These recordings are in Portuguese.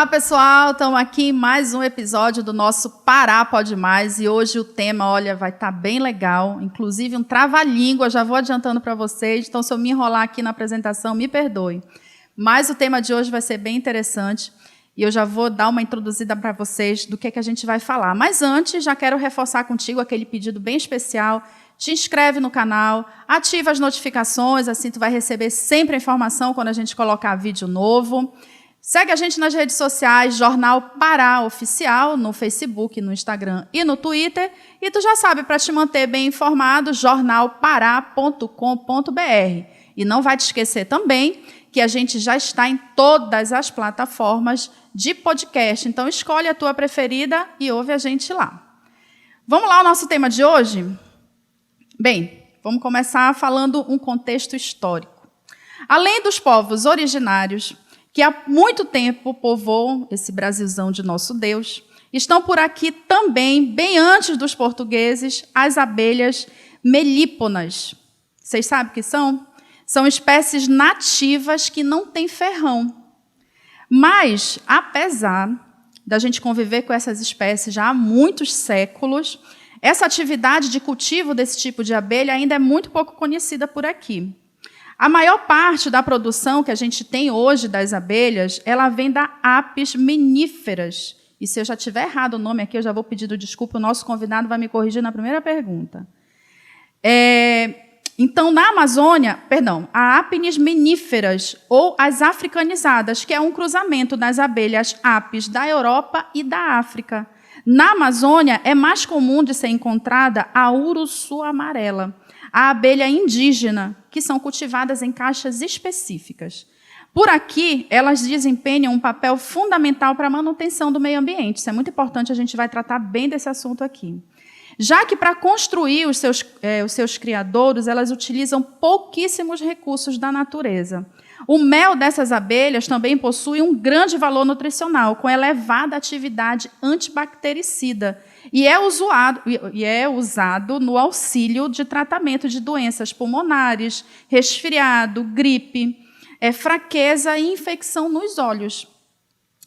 Olá, pessoal, estamos aqui em mais um episódio do nosso Pará Pode Mais e hoje o tema, olha, vai estar bem legal, inclusive um trava-língua, já vou adiantando para vocês, então se eu me enrolar aqui na apresentação, me perdoe. Mas o tema de hoje vai ser bem interessante e eu já vou dar uma introduzida para vocês do que a gente vai falar. Mas antes, já quero reforçar contigo aquele pedido bem especial. Te inscreve no canal, ativa as notificações, assim tu vai receber sempre a informação quando a gente colocar vídeo novo. Segue a gente nas redes sociais, Jornal Pará Oficial, no Facebook, no Instagram e no Twitter. E tu já sabe, para te manter bem informado, jornalpará.com.br. E não vai te esquecer também que a gente já está em todas as plataformas de podcast. Então, escolhe a tua preferida e ouve a gente lá. Vamos lá ao nosso tema de hoje? Bem, vamos começar falando um contexto histórico. Além dos povos originários, que há muito tempo povoam esse Brasilzão de nosso Deus, estão por aqui também, bem antes dos portugueses, as abelhas melíponas. Vocês sabem o que são? São espécies nativas que não têm ferrão. Mas, apesar da gente conviver com essas espécies já há muitos séculos, essa atividade de cultivo desse tipo de abelha ainda é muito pouco conhecida por aqui. A maior parte da produção que a gente tem hoje das abelhas, ela vem da Apis mellifera. E se eu já tiver errado o nome aqui, eu já vou pedir desculpa, o nosso convidado vai me corrigir na primeira pergunta. Então, na Amazônia, a Apis mellifera, ou as africanizadas, que é um cruzamento das abelhas Apis da Europa e da África. Na Amazônia, é mais comum de ser encontrada a uruçu amarela, a abelha indígena, que são cultivadas em caixas específicas. Por aqui, elas desempenham um papel fundamental para a manutenção do meio ambiente. Isso é muito importante, a gente vai tratar bem desse assunto aqui. Já que, para construir os seus criadouros, elas utilizam pouquíssimos recursos da natureza. O mel dessas abelhas também possui um grande valor nutricional, com elevada atividade antibactericida, e é usado no auxílio de tratamento de doenças pulmonares, resfriado, gripe, fraqueza e infecção nos olhos.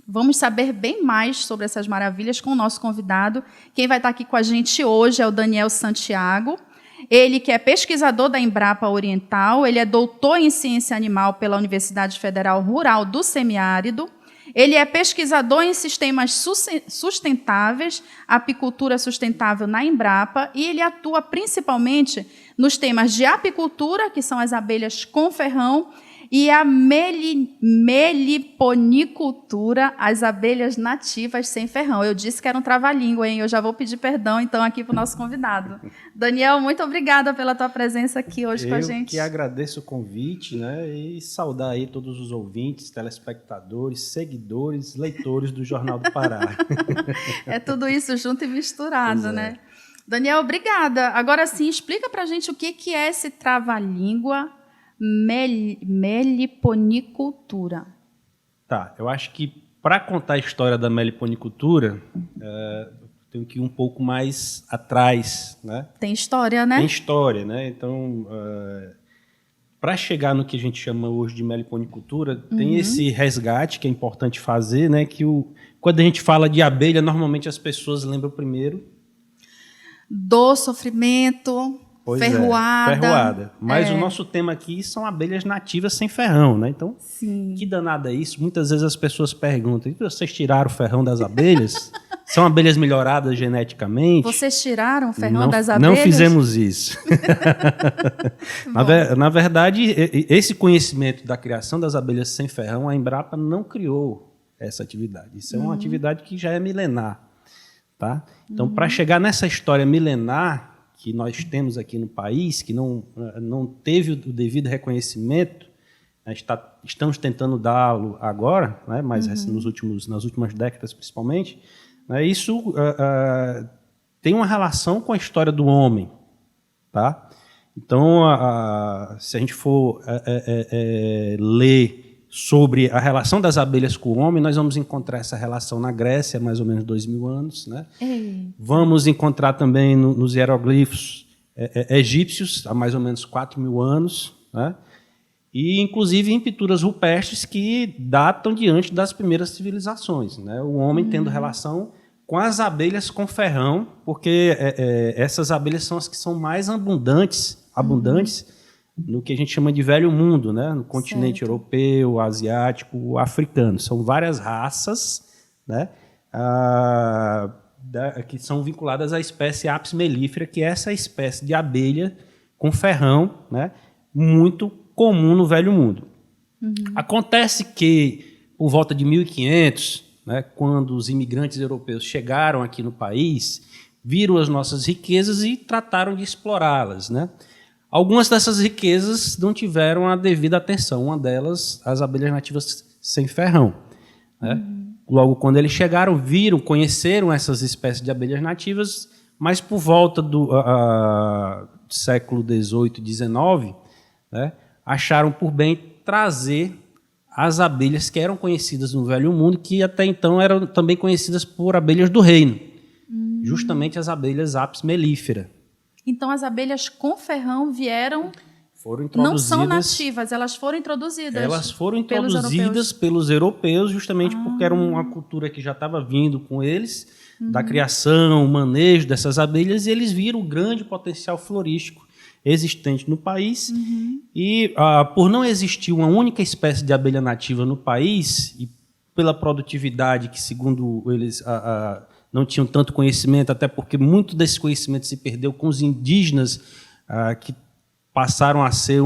Vamos saber bem mais sobre essas maravilhas com o nosso convidado. Quem vai estar aqui com a gente hoje é o Daniel Santiago. Ele que é pesquisador da Embrapa Oriental, ele é doutor em ciência animal pela Universidade Federal Rural do Semiárido. Ele é pesquisador em sistemas sustentáveis, apicultura sustentável na Embrapa, e ele atua principalmente nos temas de apicultura, que são as abelhas com ferrão, e a meliponicultura, as abelhas nativas sem ferrão. Eu disse que era um trava-língua, hein? Eu já vou pedir perdão, então, aqui para o nosso convidado. Daniel, muito obrigada pela tua presença aqui hoje com a gente. Eu que agradeço o convite, né? E saudar aí todos os ouvintes, telespectadores, seguidores, leitores do Jornal do Pará. É tudo isso junto e misturado, Pois é. né? Daniel, obrigada. Agora sim, explica para a gente o que é esse trava-língua meliponicultura. Tá, eu acho que para contar a história da meliponicultura, tenho que ir um pouco mais atrás, né? Tem história, né? Tem história, né? Então, para chegar no que a gente chama hoje de meliponicultura, tem esse resgate que é importante fazer, né? Que quando a gente fala de abelha, normalmente as pessoas lembram primeiro do sofrimento. Pois ferroada. Ferroada. Mas o nosso tema aqui são abelhas nativas sem ferrão, né? Então, sim. Que danada é isso? Muitas vezes as pessoas perguntam: vocês tiraram o ferrão das abelhas? São abelhas melhoradas geneticamente? Vocês tiraram o ferrão das abelhas? Não fizemos isso. Na verdade, esse conhecimento da criação das abelhas sem ferrão, a Embrapa não criou essa atividade. Isso é uma atividade que já é milenar. Tá? Então, para chegar nessa história milenar que nós temos aqui no país, que não teve o devido reconhecimento, estamos tentando dá-lo agora, né, mas nas últimas décadas principalmente, né, isso tem uma relação com a história do homem. Tá? Então, se a gente for ler sobre a relação das abelhas com o homem, nós vamos encontrar essa relação na Grécia, mais ou menos 2000 anos. Né? Vamos encontrar também nos hieroglifos egípcios, há mais ou menos 4000 anos. Né? e inclusive em pinturas rupestres que datam diante das primeiras civilizações, né? O homem tendo relação com as abelhas com ferrão, porque essas abelhas são as que são mais abundantes no que a gente chama de velho mundo, né? No continente europeu, asiático, africano. São várias raças, né? Que são vinculadas à espécie Apis mellifera, que é essa espécie de abelha com ferrão, né? Muito comum no velho mundo. Acontece que, por volta de 1500, né, quando os imigrantes europeus chegaram aqui no país, viram as nossas riquezas e trataram de explorá-las, né? Algumas dessas riquezas não tiveram a devida atenção. Uma delas, as abelhas nativas sem ferrão, né? Logo, quando eles chegaram, viram, conheceram essas espécies de abelhas nativas, mas por volta do século XVIII e XIX, né, acharam por bem trazer as abelhas que eram conhecidas no Velho Mundo, que até então eram também conhecidas por abelhas do reino, justamente as abelhas Apis mellifera. Então, as abelhas com ferrão vieram... Foram introduzidas, não são nativas, elas foram introduzidas. Elas foram introduzidas pelos europeus, justamente porque era uma cultura que já estava vindo com eles, da criação, o manejo dessas abelhas, e eles viram o grande potencial florístico existente no país. E por não existir uma única espécie de abelha nativa no país, e pela produtividade que, segundo eles, não tinham tanto conhecimento, até porque muito desse conhecimento se perdeu com os indígenas, que passaram a ser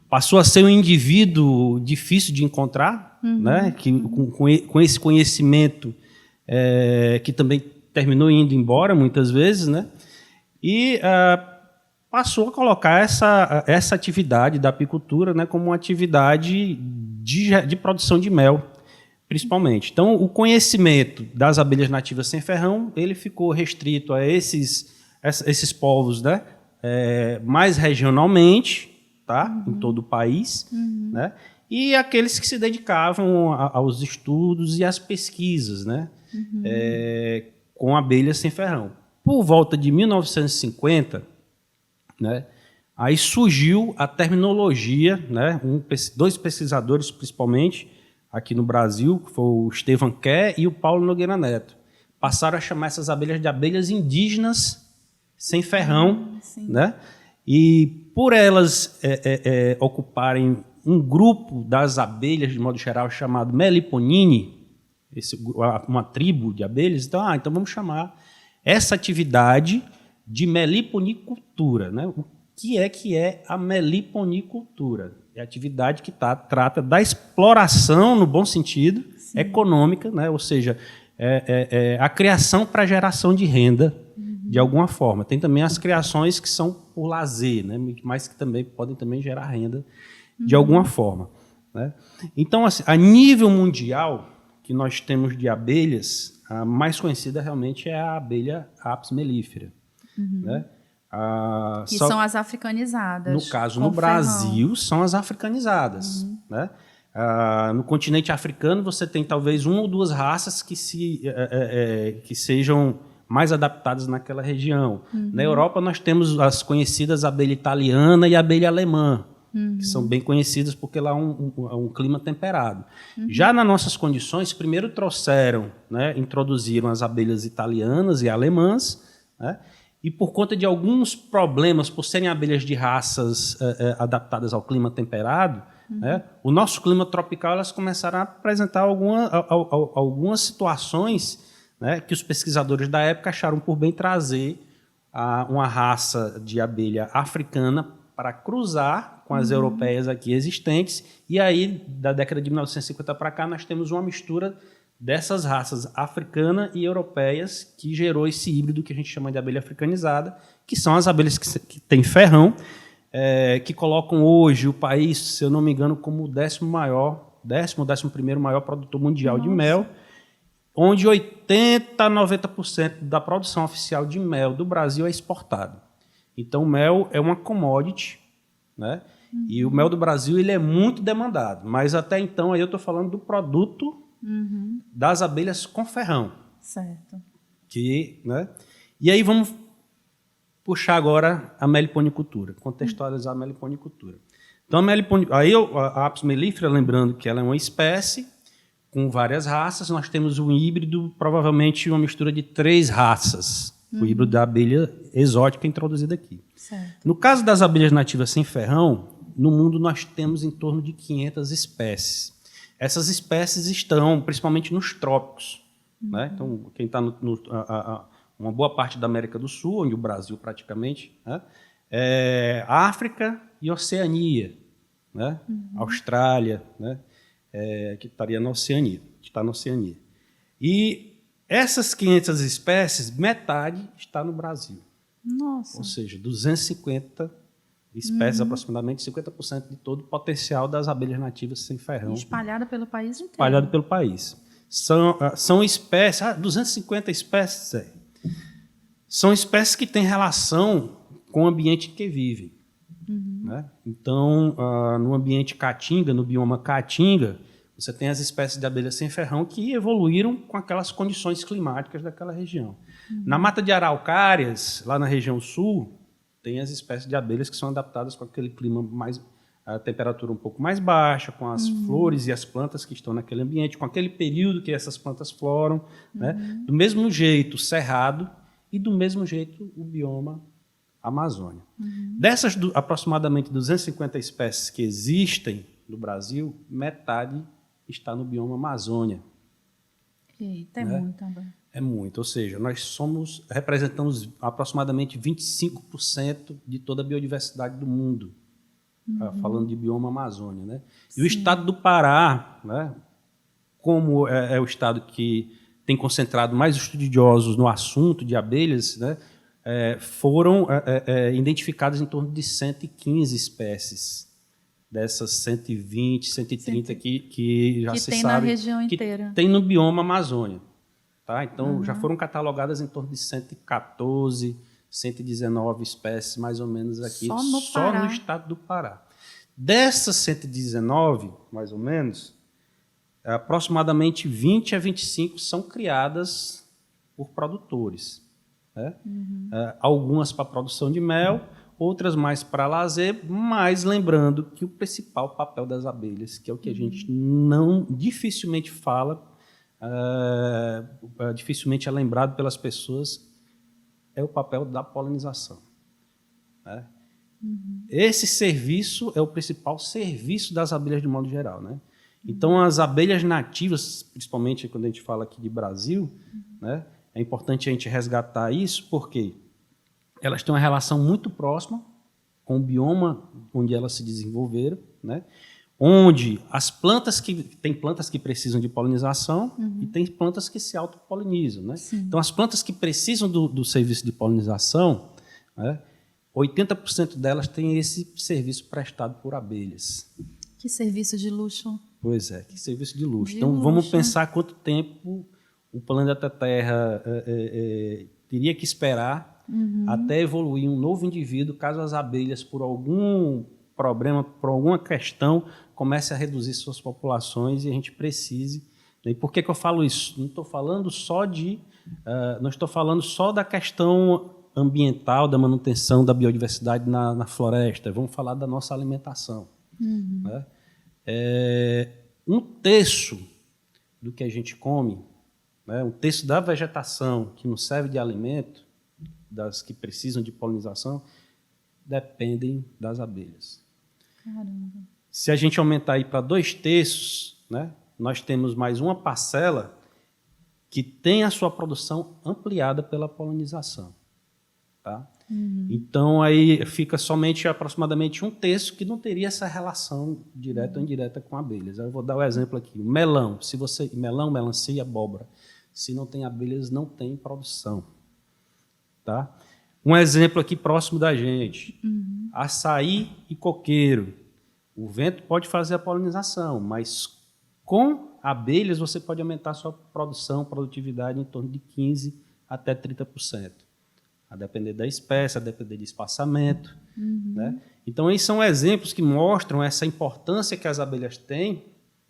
passou a ser um indivíduo difícil de encontrar, né? Que, com esse conhecimento que também terminou indo embora muitas vezes, né? E passou a colocar essa atividade da apicultura, né, como uma atividade de produção de mel, principalmente. Então, o conhecimento das abelhas nativas sem ferrão ele ficou restrito a esses povos, né? Mais regionalmente, tá? Em todo o país, né? E aqueles que se dedicavam aos estudos e às pesquisas, né? Com abelhas sem ferrão. Por volta de 1950, né? Aí surgiu a terminologia, né? Dois pesquisadores, principalmente aqui no Brasil, que foi o Estevam Kerr e o Paulo Nogueira Neto, passaram a chamar essas abelhas de abelhas indígenas sem ferrão, né? E por elas ocuparem um grupo das abelhas, de modo geral, chamado Meliponidae, uma tribo de abelhas, então vamos chamar essa atividade de meliponicultura, né? O que é a meliponicultura? É a atividade que trata da exploração, no bom sentido, econômica, né? Ou seja, a criação para geração de renda, de alguma forma. Tem também as criações que são por lazer, né? Mas que também podem gerar renda de alguma forma, né? Então, assim, a nível mundial, que nós temos de abelhas, a mais conhecida realmente é a abelha Apis mellifera, né? Que são as africanizadas. No caso, no Brasil, são as africanizadas, né? No continente africano, você tem talvez uma ou duas raças que sejam mais adaptadas naquela região. Na Europa, nós temos as conhecidas abelha italiana e a abelha alemã, que são bem conhecidas porque lá é um clima temperado. Já nas nossas condições, primeiro trouxeram, né, introduziram as abelhas italianas e alemãs, né, e por conta de alguns problemas, por serem abelhas de raças adaptadas ao clima temperado, né, o nosso clima tropical, elas começaram a apresentar algumas situações, né, que os pesquisadores da época acharam por bem trazer uma raça de abelha africana para cruzar com as europeias aqui existentes. E aí, da década de 1950 para cá, nós temos uma mistura dessas raças africana e europeias que gerou esse híbrido que a gente chama de abelha africanizada, que são as abelhas que têm ferrão, que colocam hoje o país, se eu não me engano, como o 11º maior produtor mundial de mel, onde 80% a 90% da produção oficial de mel do Brasil é exportado. Então, o mel é uma commodity, né? E o mel do Brasil ele é muito demandado, mas até então aí eu estou falando do produto das abelhas com ferrão. Certo. Né? E aí vamos puxar agora a meliponicultura, contextualizar a meliponicultura. Então, aí a Apis mellifera, lembrando que ela é uma espécie com várias raças, nós temos um híbrido, provavelmente uma mistura de 3 raças, o híbrido da abelha exótica introduzida aqui. Certo. No caso das abelhas nativas sem ferrão, no mundo nós temos em torno de 500 espécies. Essas espécies estão principalmente nos trópicos. Né? Então, quem está uma boa parte da América do Sul, onde o Brasil praticamente, né? África e Oceania, né? Austrália, né? Que estaria na Oceania, está na Oceania. E essas 500 espécies, metade está no Brasil. Nossa. Ou seja, 250 espécies, aproximadamente 50% de todo o potencial das abelhas nativas sem ferrão. Espalhada pelo país inteiro. Espalhado pelo país. São espécies, 250 espécies, são espécies que têm relação com o ambiente em que vivem. Né? Então, no ambiente caatinga, no bioma caatinga, você tem as espécies de abelhas sem ferrão que evoluíram com aquelas condições climáticas daquela região. Na mata de araucárias, lá na região sul, tem as espécies de abelhas que são adaptadas com aquele clima mais, a temperatura um pouco mais baixa, com as flores e as plantas que estão naquele ambiente, com aquele período que essas plantas floram. Né? Do mesmo jeito, cerrado, e do mesmo jeito, o bioma Amazônia. Dessas aproximadamente 250 espécies que existem no Brasil, metade está no bioma Amazônia. Eita, é né? muito também. É muito, ou seja, nós representamos aproximadamente 25% de toda a biodiversidade do mundo, falando de bioma Amazônia. Né? E o estado do Pará, né, como é o estado que tem concentrado mais estudiosos no assunto de abelhas, né, foram identificadas em torno de 115 espécies, dessas 120, 130 que já se tem sabe na região que inteira. tem no bioma Amazônia. Tá? Então, já foram catalogadas em torno de 114, 119 espécies, mais ou menos, aqui, Só no no estado do Pará. Dessas 119, mais ou menos, aproximadamente 20 a 25 são criadas por produtores. Né? Algumas para produção de mel, outras mais para lazer, mas lembrando que o principal papel das abelhas, que é o que a gente dificilmente fala, dificilmente é lembrado pelas pessoas, é o papel da polinização. Né? Esse serviço é o principal serviço das abelhas de modo geral. Né? Então, as abelhas nativas, principalmente quando a gente fala aqui de Brasil, né, é importante a gente resgatar isso, porque elas têm uma relação muito próxima com o bioma onde elas se desenvolveram, né? Onde tem plantas que precisam de polinização e tem plantas que se autopolinizam. Né? Então, as plantas que precisam do serviço de polinização, né, 80% delas têm esse serviço prestado por abelhas. Que serviço de luxo. Pois é, que serviço de luxo. Então, vamos pensar quanto tempo o planeta Terra teria que esperar até evoluir um novo indivíduo, caso as abelhas, por algum problema, por alguma questão, comece a reduzir suas populações e a gente precise. E por que eu falo isso? Não estou falando só da questão ambiental, da manutenção da biodiversidade na floresta. Vamos falar da nossa alimentação. Né? 1/3 do que a gente come, né, 1/3 da vegetação que nos serve de alimento, das que precisam de polinização, dependem das abelhas. Caramba. Se a gente aumentar aí para 2/3, né, nós temos mais uma parcela que tem a sua produção ampliada pela polinização. Tá? Então, aí fica somente aproximadamente 1/3 que não teria essa relação direta ou indireta com abelhas. Eu vou dar o exemplo aqui. O melão, melão, melancia e abóbora. Se não tem abelhas, não tem produção. Tá? Um exemplo aqui próximo da gente. Açaí e coqueiro. O vento pode fazer a polinização, mas com abelhas você pode aumentar a sua produtividade em torno de 15% até 30%. A depender da espécie, a depender de espaçamento. Né? Então, esses são exemplos que mostram essa importância que as abelhas têm,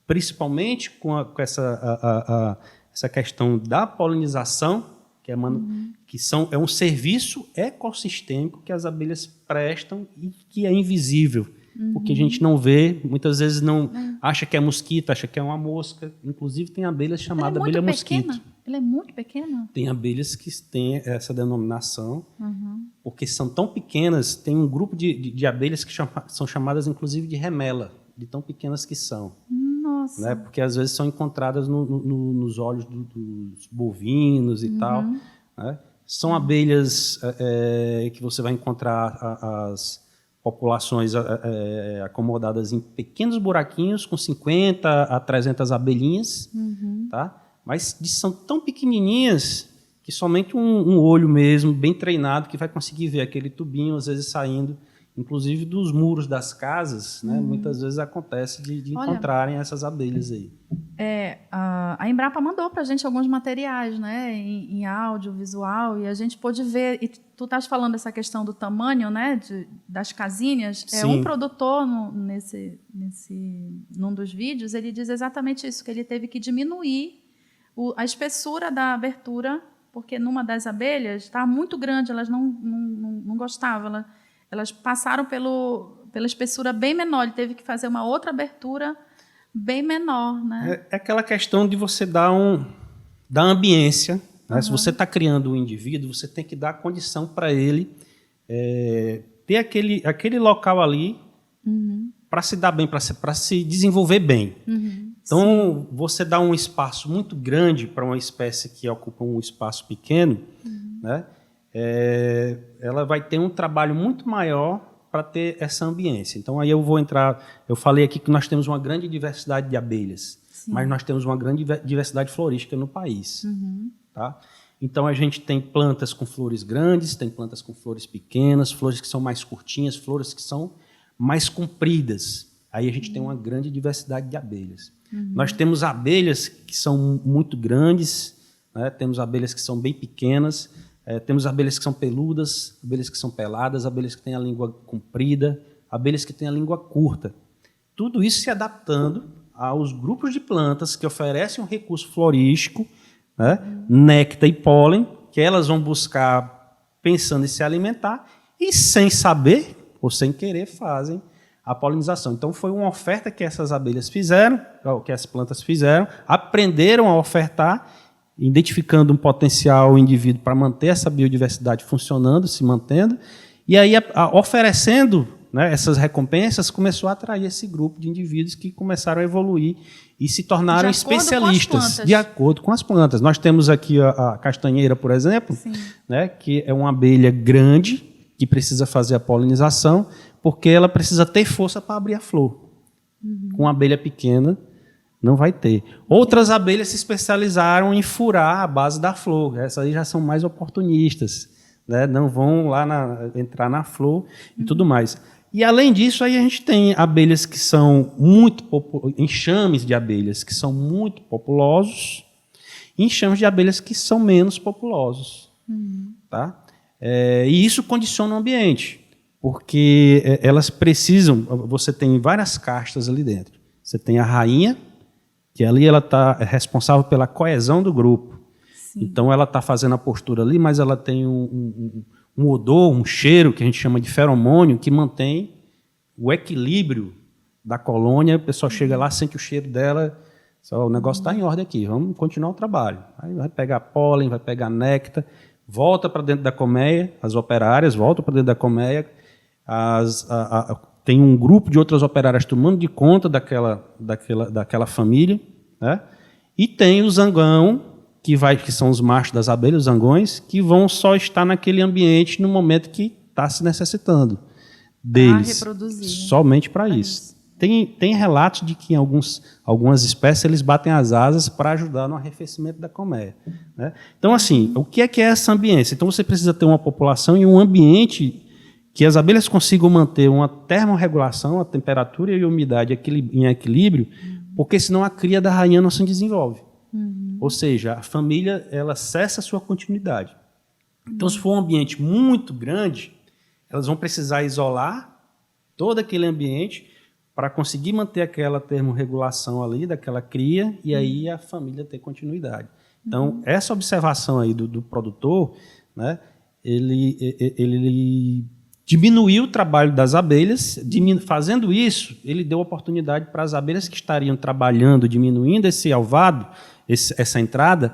principalmente com essa questão da polinização, que é um serviço ecossistêmico que as abelhas prestam e que é invisível. porque a gente não vê, muitas vezes não acha que é mosquito, acha que é uma mosca. Inclusive tem abelhas chamadas abelha mosquito. Ele é muito pequeno? Tem abelhas que têm essa denominação, porque são tão pequenas, tem um grupo de abelhas que são chamadas inclusive de remela, de tão pequenas que são. Nossa. Né? Porque às vezes são encontradas nos olhos dos bovinos e tal. Né? São abelhas que você vai encontrar as populações acomodadas em pequenos buraquinhos com 50 a 300 abelhinhas, tá? Mas são tão pequenininhas que somente um olho mesmo, bem treinado, que vai conseguir ver aquele tubinho, às vezes saindo, inclusive dos muros das casas, né? Muitas vezes acontece de encontrarem essas abelhas aí. A Embrapa mandou para a gente alguns materiais, né, em áudio, visual, e a gente pôde ver. E tu estás falando dessa questão do tamanho, né, das casinhas. Um produtor num dos vídeos, ele diz exatamente isso, que ele teve que diminuir a espessura da abertura, porque numa das abelhas estava muito grande, elas não gostavam, elas passaram pela espessura bem menor, ele teve que fazer uma outra abertura bem menor, né? É aquela questão de você dar ambiência, né? Se você está criando um indivíduo, você tem que dar condição para ele ter aquele local ali para se dar bem, para se desenvolver bem. Então, você dá um espaço muito grande para uma espécie que ocupa um espaço pequeno, né? Ela vai ter um trabalho muito maior para ter essa ambiência. Então, aí eu falei aqui que nós temos uma grande diversidade de abelhas, mas nós temos uma grande diversidade florística no país. Tá? Então, a gente tem plantas com flores grandes, tem plantas com flores pequenas, flores que são mais curtinhas, flores que são mais compridas. Aí a gente tem uma grande diversidade de abelhas. Nós temos abelhas que são muito grandes, né? Temos abelhas que são bem pequenas, temos abelhas que são peludas, abelhas que são peladas, abelhas que têm a língua comprida, abelhas que têm a língua curta. Tudo isso se adaptando aos grupos de plantas que oferecem um recurso florístico, né? Néctar e pólen, que elas vão buscar pensando em se alimentar e, sem saber ou sem querer, fazem a polinização. Então, foi uma oferta que essas abelhas fizeram, que as plantas fizeram, aprenderam a ofertar, identificando um potencial indivíduo para manter essa biodiversidade funcionando, se mantendo, e aí, oferecendo, né, essas recompensas, começou a atrair esse grupo de indivíduos que começaram a evoluir e se tornaram especialistas de acordo com as plantas. Nós temos aqui a castanheira, por exemplo, né, que é uma abelha grande, que precisa fazer a polinização, porque ela precisa ter força para abrir a flor. Com uma abelha pequena, não vai ter. Outras abelhas se especializaram em furar a base da flor. Essas aí já são mais oportunistas, né? Não vão lá entrar na flor e tudo mais. E, além disso, aí a gente tem abelhas que são enxames de abelhas que são muito populosos e enxames de abelhas que são menos populosos. Tá? E isso condiciona o ambiente, porque elas precisam... Você tem várias castas ali dentro. Você tem a rainha, que ali ela está responsável pela coesão do grupo. Então, ela está fazendo a postura ali, mas ela tem um odor, um cheiro, que a gente chama de feromônio, que mantém o equilíbrio da colônia. O pessoal chega lá, sente o cheiro dela, o negócio está em ordem aqui, vamos continuar o trabalho. Aí vai pegar pólen, vai pegar néctar, volta para dentro da colmeia, as operárias voltam para dentro da colmeia, tem um grupo de outras operárias tomando de conta daquela família, né? E tem o zangão, que são os machos das abelhas, os zangões, que vão só estar naquele ambiente no momento que está se necessitando deles, somente para isso. Tem relatos de que em algumas espécies eles batem as asas para ajudar no arrefecimento da colmeia, né? Então, assim, o que é essa ambiência? Então, você precisa ter uma população e um ambiente que as abelhas consigam manter uma termorregulação, a temperatura e a umidade em equilíbrio, porque senão a cria da rainha não se desenvolve. Ou seja, a família ela cessa a sua continuidade. Então, se for um ambiente muito grande, elas vão precisar isolar todo aquele ambiente para conseguir manter aquela termorregulação ali, daquela cria, e aí a família ter continuidade. Então, essa observação aí do produtor, né, ele diminuiu o trabalho das abelhas. Fazendo isso, ele deu oportunidade para as abelhas que estariam trabalhando, diminuindo esse alvado, essa entrada,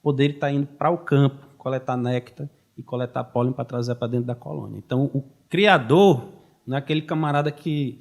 poderem estar indo para o campo, coletar néctar e coletar pólen para trazer para dentro da colônia. Então, o criador não é aquele camarada que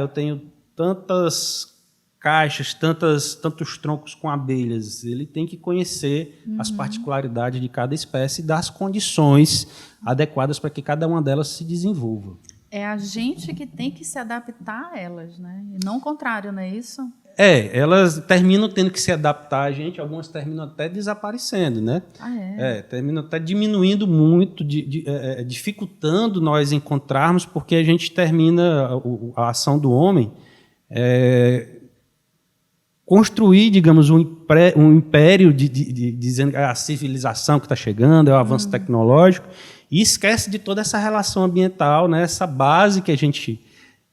eu tenho tantas caixas, tantos troncos com abelhas. Ele tem que conhecer as particularidades de cada espécie e dar as condições adequadas para que cada uma delas se desenvolva. É a gente que tem que se adaptar a elas, né? E não o contrário, não é isso? Elas terminam tendo que se adaptar a gente, algumas terminam até desaparecendo, né? Terminam até diminuindo muito, dificultando nós encontrarmos, porque a gente termina a ação do homem construir, digamos, um império dizendo que é a civilização que está chegando, é o avanço tecnológico, e esquece de toda essa relação ambiental, né? Essa base que a gente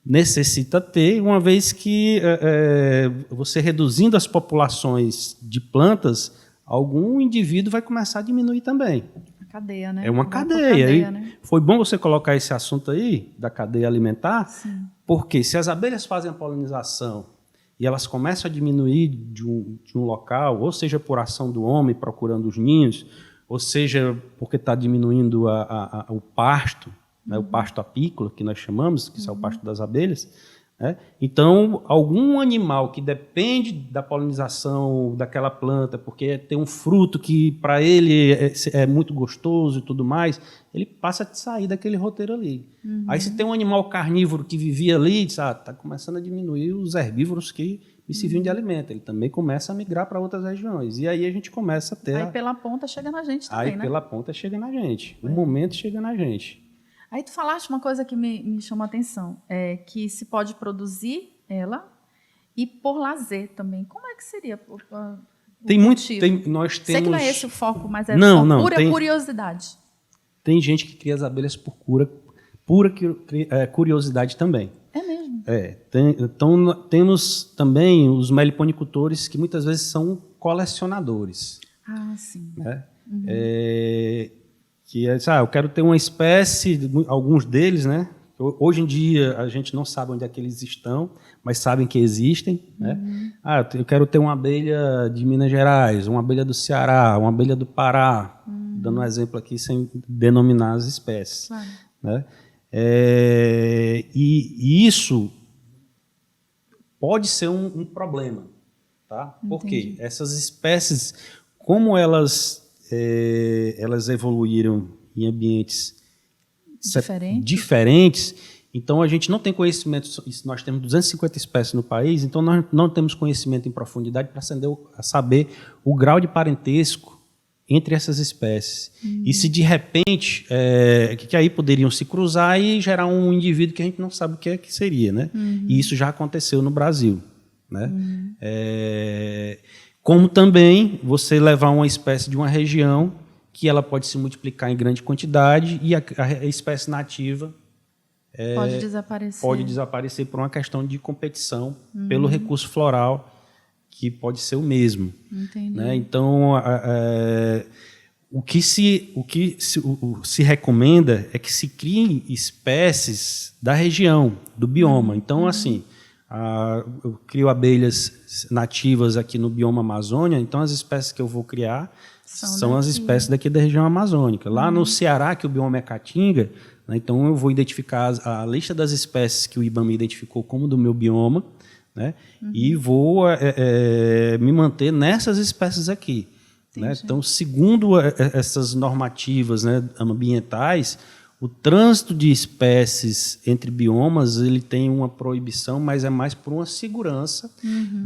necessita ter, uma vez que você reduzindo as populações de plantas, algum indivíduo vai começar a diminuir também. A cadeia, né? É uma cadeia. Né? Foi bom você colocar esse assunto aí, da cadeia alimentar, sim, porque se as abelhas fazem a polinização e elas começam a diminuir de um local, ou seja, por ação do homem procurando os ninhos, ou seja, porque está diminuindo o pasto, né, o pasto apícola, que nós chamamos, que é o pasto das abelhas, né? Então, algum animal que depende da polinização daquela planta, porque tem um fruto que para ele é muito gostoso e tudo mais, ele passa a sair daquele roteiro ali. Aí, se tem um animal carnívoro que vivia ali, diz, está começando a diminuir os herbívoros que me serviam de alimento. Ele também começa a migrar para outras regiões. E aí a gente começa a ter... Aí pela ponta chega na gente também, né? Pela ponta chega na gente. O momento chega na gente. Aí tu falaste uma coisa que me chamou a atenção, que se pode produzir ela e por lazer também. Como é que seria tem muito, nós temos... Sei que não é esse o foco, mas é pura curiosidade. Tem gente que cria as abelhas por pura curiosidade também. É mesmo? Então, temos também os meliponicultores que muitas vezes são colecionadores. Ah, sim. Né? Que eu quero ter uma espécie, alguns deles, né? Hoje em dia a gente não sabe onde é que eles estão, mas sabem que existem, né? Eu quero ter uma abelha de Minas Gerais, uma abelha do Ceará, uma abelha do Pará, dando um exemplo aqui sem denominar as espécies. Claro. Né? E isso pode ser um problema, tá? Porque essas espécies, como elas evoluíram em ambientes diferentes, então a gente não tem conhecimento. Nós temos 250 espécies no país, então nós não temos conhecimento em profundidade para saber o grau de parentesco entre essas espécies. E se de repente, que aí poderiam se cruzar e gerar um indivíduo que a gente não sabe o que seria, né? E isso já aconteceu no Brasil, né? Como também você levar uma espécie de uma região que ela pode se multiplicar em grande quantidade e a espécie nativa pode desaparecer por uma questão de competição pelo recurso floral, que pode ser o mesmo. Entendi. Né? Então, o que se recomenda é que se criem espécies da região, do bioma. Então, assim, eu crio abelhas nativas aqui no bioma Amazônia, então as espécies que eu vou criar são as espécies daqui da região amazônica. Lá no Ceará, que o bioma é caatinga, né, então eu vou identificar a lista das espécies que o IBAMA identificou como do meu bioma, né, e vou me manter nessas espécies aqui. Né? Então, segundo essas normativas, né, ambientais, o trânsito de espécies entre biomas ele tem uma proibição, mas é mais por uma segurança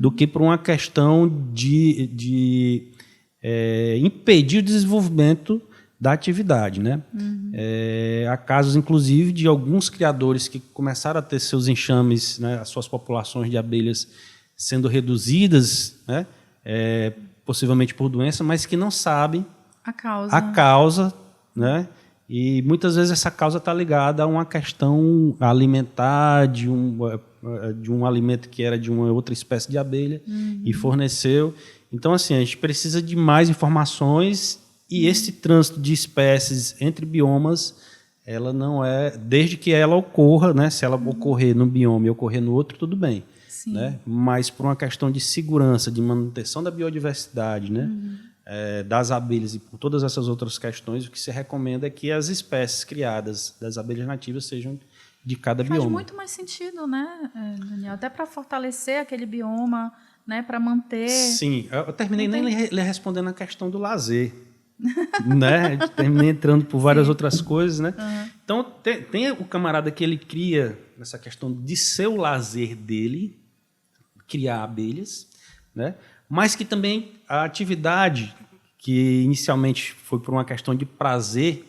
do que por uma questão de impedir o desenvolvimento da atividade. Né? Há casos, inclusive, de alguns criadores que começaram a ter seus enxames, né, as suas populações de abelhas sendo reduzidas, né, possivelmente por doença, mas que não sabem a causa, né? E muitas vezes essa causa está ligada a uma questão alimentar, de um alimento que era de uma outra espécie de abelha e forneceu. Então, assim, a gente precisa de mais informações e esse trânsito de espécies entre biomas ela não é, desde que ela ocorra, né, se ela ocorrer no bioma e ocorrer no outro, tudo bem. Né? Mas por uma questão de segurança, de manutenção da biodiversidade, né? Das abelhas e por todas essas outras questões, o que se recomenda é que as espécies criadas das abelhas nativas sejam de cada bioma. Faz muito mais sentido, né, Daniel? Até para fortalecer aquele bioma, né, para manter... Sim, eu terminei nem lhe respondendo a questão do lazer. Né? Terminei entrando por várias outras coisas. Né? Então, tem o camarada que ele cria essa questão de ser o lazer dele, criar abelhas, né? Mas que também a atividade que inicialmente foi por uma questão de prazer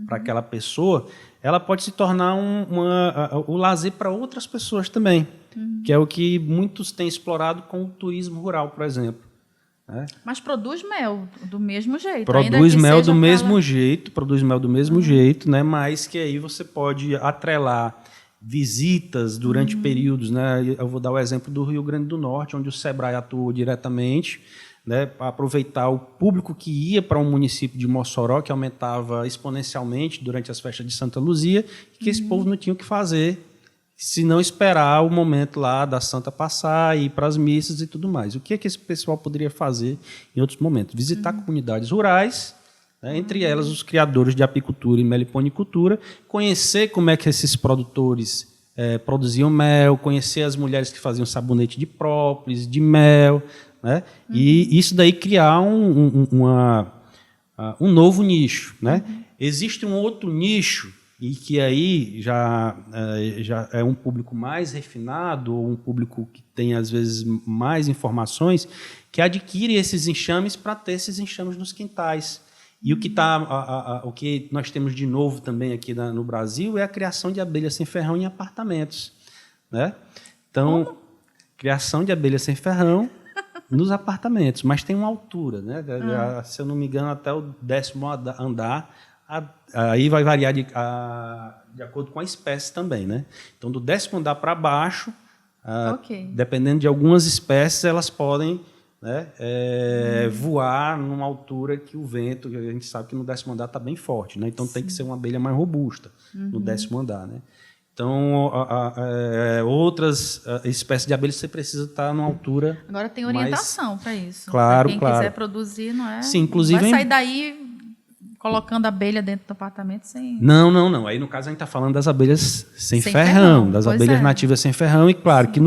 para aquela pessoa, ela pode se tornar o lazer para outras pessoas também, que é o que muitos têm explorado com o turismo rural, por exemplo. Né? Mas produz mel do mesmo jeito. Produz mel do mesmo jeito, né? Mas que aí você pode atrelar visitas durante períodos, né? Eu vou dar o exemplo do Rio Grande do Norte, onde o Sebrae atuou diretamente, né, para aproveitar o público que ia para um município de Mossoró, que aumentava exponencialmente durante as festas de Santa Luzia, e que esse povo não tinha o que fazer se não esperar o momento lá da Santa passar, ir para as missas e tudo mais. O que é que esse pessoal poderia fazer em outros momentos? Visitar comunidades rurais, né, entre elas os criadores de apicultura e meliponicultura, conhecer como é que esses produtores produziam mel, conhecer as mulheres que faziam sabonete de própolis, de mel, né, e isso daí criar um novo nicho. Né? Existe um outro nicho, e que aí já é um público mais refinado, ou um público que tem, às vezes, mais informações, que adquire esses enxames para ter esses enxames nos quintais. E o que nós temos de novo também aqui no Brasil é a criação de abelhas sem ferrão em apartamentos. Né? Então, criação de abelhas sem ferrão nos apartamentos, mas tem uma altura. Né? Se eu não me engano, até o 10º andar, aí vai variar de acordo com a espécie também. Né? Então, do 10º andar para baixo, dependendo de algumas espécies, elas podem... Né, voar numa altura que o vento, a gente sabe que no 10º andar está bem forte, né? Então tem que ser uma abelha mais robusta no 10º andar. Né? Então, outras espécies de abelhas você precisa estar numa altura. Agora tem orientação para isso. Claro, quem quiser produzir, não é? Sim, inclusive. Vai sair daí colocando abelha dentro do apartamento sem. Não. Aí, no caso, a gente está falando das abelhas sem ferrão, das abelhas nativas sem ferrão, e claro que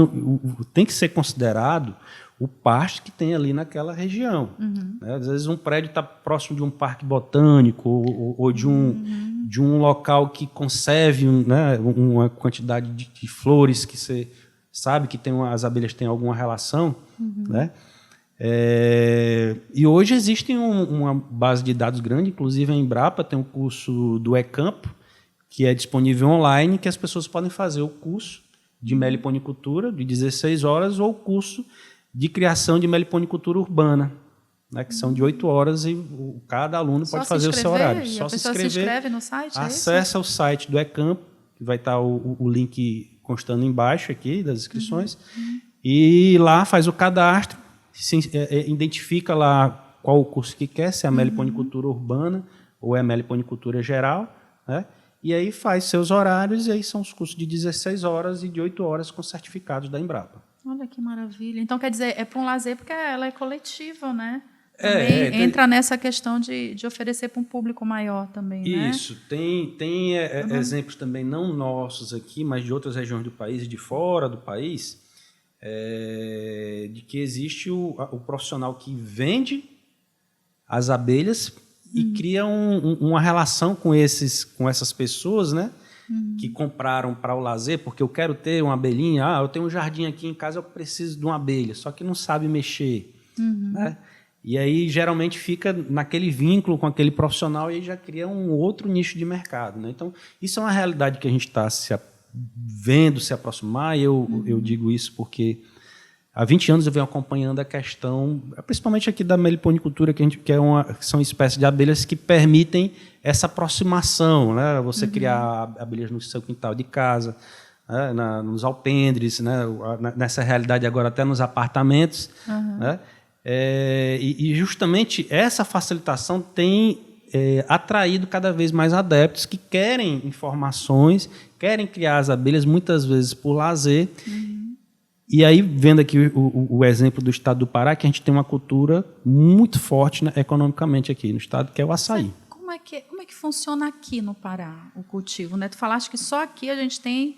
tem que ser considerado o pasto que tem ali naquela região. Né? Às vezes um prédio está próximo de um parque botânico ou de um local que conserve uma quantidade de flores que você sabe que as abelhas têm alguma relação. Né? E hoje existe uma base de dados grande, inclusive a Embrapa tem um curso do eCampo, que é disponível online, que as pessoas podem fazer o curso de meliponicultura de 16 horas ou o curso de criação de meliponicultura urbana, né, que são de 8 horas e cada aluno pode fazer o seu horário. Só se inscreve no site? Acessa o site do eCampo, que vai estar o link constando embaixo aqui das inscrições, e lá faz o cadastro, identifica lá qual o curso que quer, se é a meliponicultura urbana ou é a meliponicultura geral, né, e aí faz seus horários, e aí são os cursos de 16 horas e de 8 horas com certificados da Embrapa. Olha que maravilha. Então, quer dizer, é para um lazer porque ela é coletiva, né? Também entra nessa questão de oferecer para um público maior também, né? Isso. Tem exemplos também, não nossos aqui, mas de outras regiões do país e de fora do país, de que existe o profissional que vende as abelhas e cria uma relação com essas pessoas, né? Que compraram para o lazer, porque eu quero ter uma abelhinha, eu tenho um jardim aqui em casa, eu preciso de uma abelha, só que não sabe mexer. Né? E aí, geralmente, fica naquele vínculo com aquele profissional e aí já cria um outro nicho de mercado. Né? Então, isso é uma realidade que a gente está vendo se aproximar, e eu digo isso porque há 20 anos eu venho acompanhando a questão, principalmente aqui da meliponicultura, que são espécies de abelhas que permitem essa aproximação, né? Você criar abelhas no seu quintal de casa, né? Nos alpendres, né? Nessa realidade agora até nos apartamentos. Né? E justamente essa facilitação tem atraído cada vez mais adeptos que querem informações, querem criar as abelhas, muitas vezes por lazer. E aí, vendo aqui o exemplo do estado do Pará, que a gente tem uma cultura muito forte, né, economicamente aqui no estado, que é o açaí. Como é que funciona aqui no Pará o cultivo, né? Tu falaste que só aqui a gente tem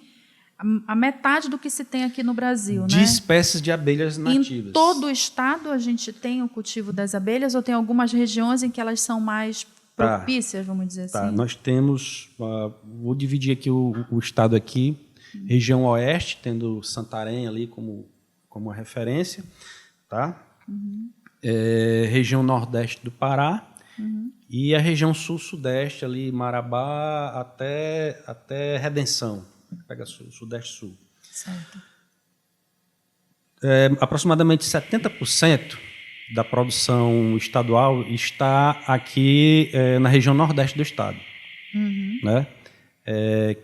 a metade do que se tem aqui no Brasil, de né? espécies de abelhas nativas. Em todo o estado a gente tem o cultivo das abelhas ou tem algumas regiões em que elas são mais propícias, vamos dizer assim? Nós temos, vou dividir aqui o estado aqui, região oeste, tendo Santarém ali como uma referência, tá? Região nordeste do Pará, e a região sul-sudeste ali, Marabá até Redenção, pega sudeste-sul. Certo. Aproximadamente 70% da produção estadual está aqui na região nordeste do estado, né?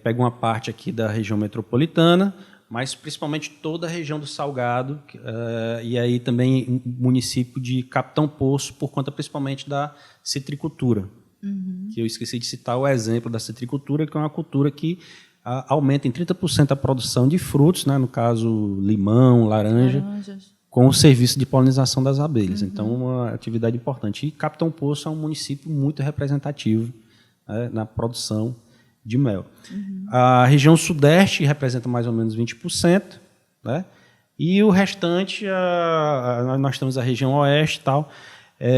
Pega uma parte aqui da região metropolitana, mas principalmente toda a região do Salgado, e aí também município de Capitão Poço, por conta principalmente da citricultura, que eu esqueci de citar o exemplo da citricultura, que é uma cultura que aumenta em 30% a produção de frutos, né, no caso limão, laranjas, com o serviço de polinização das abelhas. Então, uma atividade importante. E Capitão Poço é um município muito representativo, né, na produção de mel. A região sudeste representa mais ou menos 20%, né? E o restante, nós temos a região oeste e tal,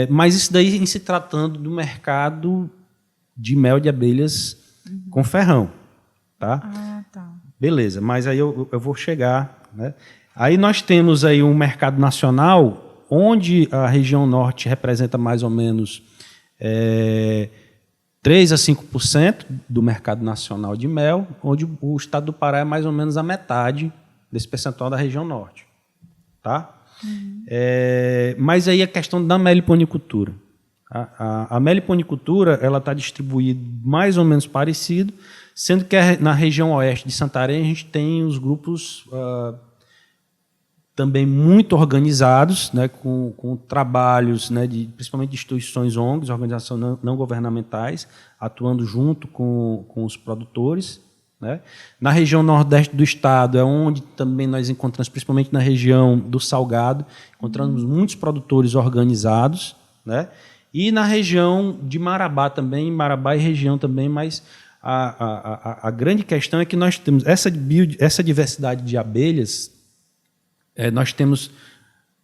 mas isso daí em se tratando do mercado de mel de abelhas com ferrão. Tá? Tá. Beleza, mas aí eu vou chegar, né? Aí nós temos aí um mercado nacional, onde a região norte representa mais ou menos 3 a 5% do mercado nacional de mel, onde o estado do Pará é mais ou menos a metade desse percentual da região norte. Tá? Mas aí a questão da meliponicultura. A meliponicultura está distribuída mais ou menos parecido, sendo que na região oeste de Santarém a gente tem os grupos também muito organizados, né, com trabalhos, né, principalmente de instituições ONGs, organizações não governamentais, atuando junto com os produtores. Né. Na região nordeste do estado é onde também nós encontramos, principalmente na região do Salgado, encontramos muitos produtores organizados, né, e na região de Marabá também, Marabá e região também, mas a grande questão é que nós temos essa diversidade de abelhas. Nós temos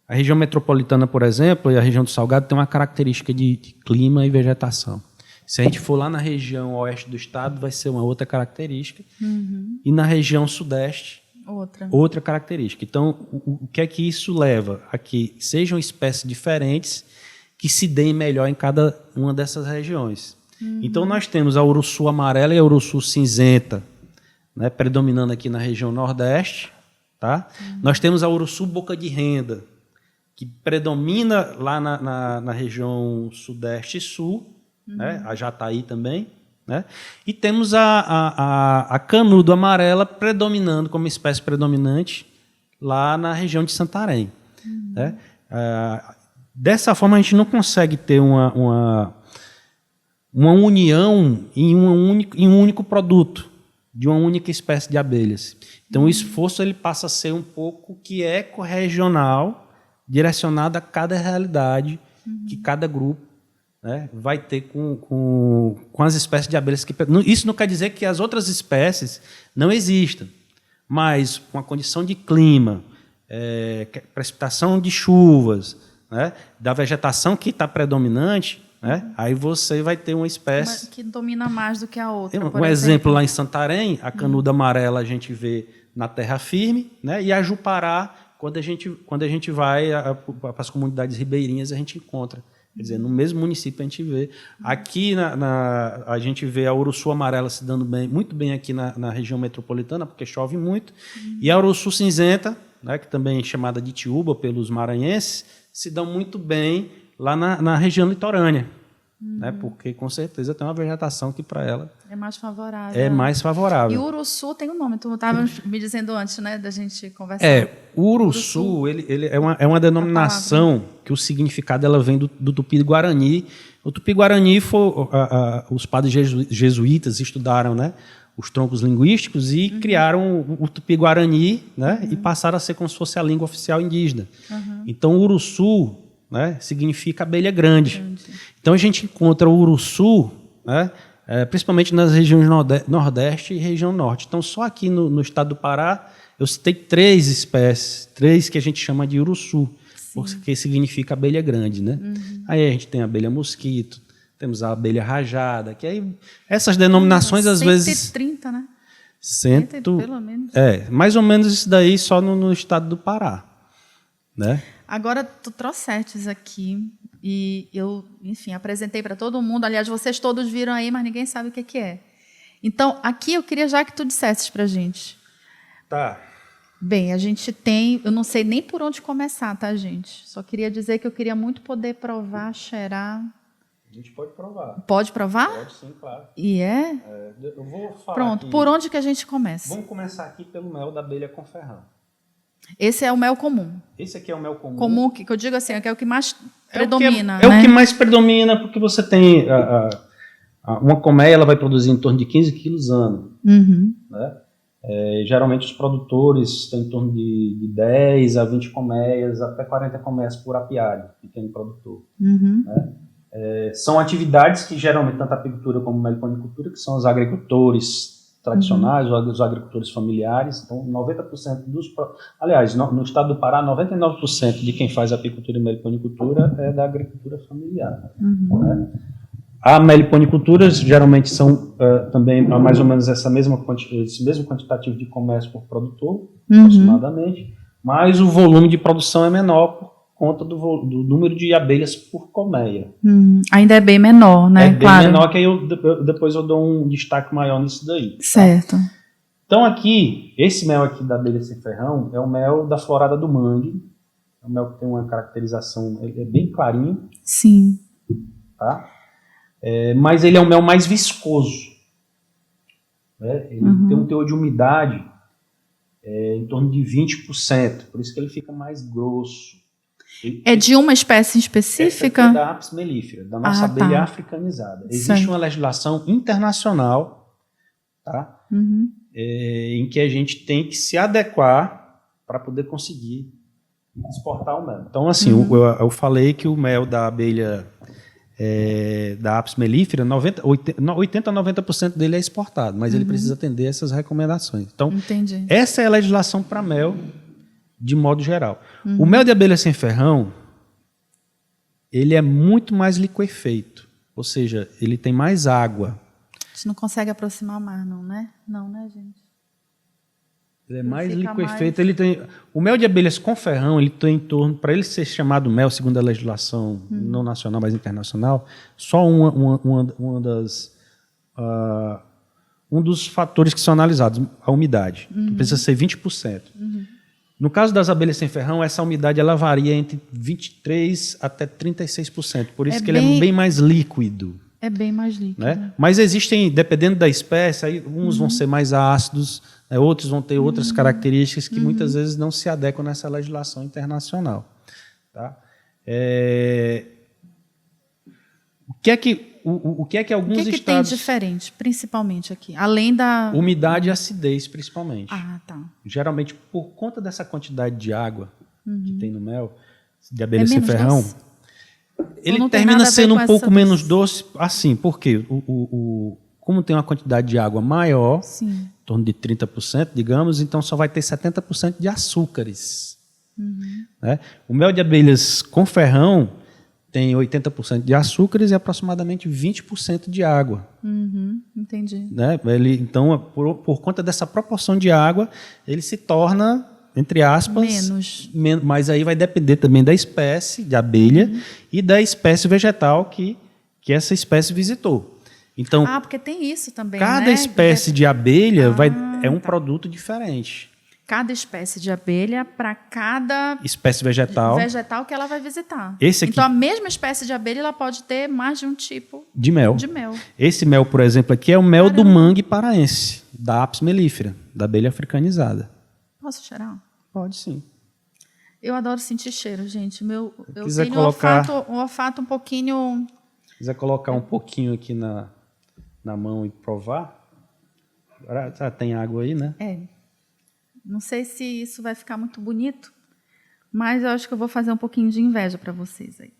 a região metropolitana, por exemplo, e a região do Salgado tem uma característica de clima e vegetação. Se a gente for lá na região oeste do estado, vai ser uma outra característica. E na região sudeste, outra característica. Então, o que é que isso leva? A que sejam espécies diferentes que se deem melhor em cada uma dessas regiões. Então, nós temos a uruçu amarela e a uruçu cinzenta, né, predominando aqui na região nordeste. Tá? Nós temos a uruçu boca de renda, que predomina lá na região sudeste e sul, né? A jataí também. Né? E temos a canudo amarela predominando como espécie predominante lá na região de Santarém. Né? Dessa forma, a gente não consegue ter uma união em um único produto, de uma única espécie de abelhas. Então, o esforço ele passa a ser um pouco que ecorregional, direcionado a cada realidade que cada grupo, né, vai ter com as espécies de abelhas. Isso não quer dizer que as outras espécies não existam, mas com a condição de clima, precipitação de chuvas, né, da vegetação que está predominante, né, aí você vai ter uma espécie que domina mais do que a outra. Um exemplo lá em Santarém, a canuda amarela a gente vê na terra firme, né, e a jupará, quando a gente vai para as comunidades ribeirinhas, a gente encontra. Quer dizer, no mesmo município a gente vê. Aqui a gente vê a uruçu amarela se dando muito bem aqui na região metropolitana, porque chove muito, e a uruçu cinzenta, né, que também é chamada de tiúba pelos maranhenses, se dão muito bem lá na região litorânea. né? Porque com certeza tem uma vegetação que para ela é mais favorável. é mais favorável. E o uruçu tem um nome, tu estava me dizendo antes, né, da gente conversar. O uruçu, ele é uma denominação que o significado ela vem do Tupi-Guarani. O Tupi-Guarani, os padres jesuítas estudaram, né, os troncos linguísticos e criaram o Tupi-Guarani, né, e passaram a ser como se fosse a língua oficial indígena. Então, o uruçu, né, significa abelha grande. Então, a gente encontra o uruçu, né, principalmente nas regiões Nordeste e região Norte. Então, só aqui no estado do Pará, eu citei 3 espécies, 3 que a gente chama de uruçu, porque significa abelha grande, né? Aí a gente tem a abelha mosquito, temos a abelha rajada, que aí essas denominações às vezes 130, né? 100, pelo menos. Mais ou menos isso daí só no estado do Pará, né? Agora tu trouxestes aqui e eu, enfim, apresentei para todo mundo. Aliás, vocês todos viram aí, mas ninguém sabe o que é. Então, aqui eu queria já que tu dissesses para a gente. Tá. Bem, a gente tem... Eu não sei nem por onde começar, tá, gente? Só queria dizer que eu queria muito poder provar, cheirar. A gente pode provar. Pode provar? Pode sim, claro. E é? Eu vou falar. Pronto, aqui. por onde que a gente começa? Vamos começar aqui pelo mel da abelha com ferrão. Esse é o mel comum. Esse aqui é o mel comum. Comum, que eu digo assim, que é o que mais É predomina. o que mais predomina, porque você tem... uma colmeia ela vai produzir em torno de 15 quilos ano. Né? Geralmente os produtores têm em torno de 10 a 20 colmeias, até 40 colmeias por apiário, pequeno produtor. Né? São atividades que geralmente, tanto a apicultura como a meliponicultura, que são os agricultores tradicionais, os agricultores familiares. Então, 90% aliás, no estado do Pará, 99% de quem faz apicultura e meliponicultura é da agricultura familiar. Né? A meliponicultura geralmente são também mais ou menos esse mesmo quantitativo de comércio por produtor, aproximadamente, mas o volume de produção é menor por conta do número de abelhas por colmeia. Ainda é bem menor, né? É bem menor, que aí depois eu dou um destaque maior nisso daí. Certo. Tá? Então aqui, esse mel aqui da abelha sem ferrão é o mel da florada do mangue. É um mel que tem uma caracterização, é bem clarinho. Sim. Tá? Mas ele é um mel mais viscoso. Né? Ele tem um teor de umidade em torno de 20%, por isso que ele fica mais grosso. É de uma espécie específica? É da Apis mellifera, da nossa abelha africanizada. Existe uma legislação internacional, tá? Em que a gente tem que se adequar para poder conseguir exportar o mel. Então, assim, eu falei que o mel da abelha da Apis mellifera, 80 a 90% dele é exportado, mas ele precisa atender essas recomendações. Então, entendi. Essa é a legislação para mel de modo geral. O mel de abelha sem ferrão, ele é muito mais liquefeito, ou seja, ele tem mais água. A gente não consegue aproximar mais, não, né? Não, né, gente? Ele é mais liquefeito. Ele tem, o mel de abelhas com ferrão, ele tem em torno, para ele ser chamado mel, segundo a legislação não nacional, mas internacional, só um dos fatores que são analisados, a umidade. Precisa ser 20%. No caso das abelhas sem ferrão, essa umidade ela varia entre 23% até 36%. Por isso que ele é bem mais líquido. É bem mais líquido. Né? Mas existem, dependendo da espécie, aí uns vão ser mais ácidos, né? Outros vão ter outras características que muitas vezes não se adequam nessa legislação internacional. Tá? O que é que alguns estados... O que tem diferente, principalmente aqui? Além da... Umidade e acidez, principalmente. Ah, tá. Geralmente, por conta dessa quantidade de água que tem no mel, de abelha sem ferrão, ele termina sendo um pouco menos doce, assim, porque como tem uma quantidade de água maior, em torno de 30%, digamos, então só vai ter 70% de açúcares. Né? O mel de abelhas com ferrão tem 80% de açúcares e aproximadamente 20% de água. Entendi. Né? Então, por conta dessa proporção de água, ele se torna, entre aspas... Menos. Mas aí vai depender também da espécie de abelha e da espécie vegetal que essa espécie visitou. Então, porque tem isso também, cada espécie de abelha é um produto diferente. cada espécie de abelha para cada espécie vegetal que ela vai visitar. Esse aqui, então, a mesma espécie de abelha ela pode ter mais de um tipo de mel. Esse mel, por exemplo, aqui é o mel do mangue paraense, da Apis mellifera, da abelha africanizada. Posso cheirar? Pode sim. Eu adoro sentir cheiro, gente. Eu tenho um olfato um pouquinho... Se quiser colocar um pouquinho aqui na mão e provar... Agora já tem água aí, né? Não sei se isso vai ficar muito bonito, mas eu acho que eu vou fazer um pouquinho de inveja para vocês aí.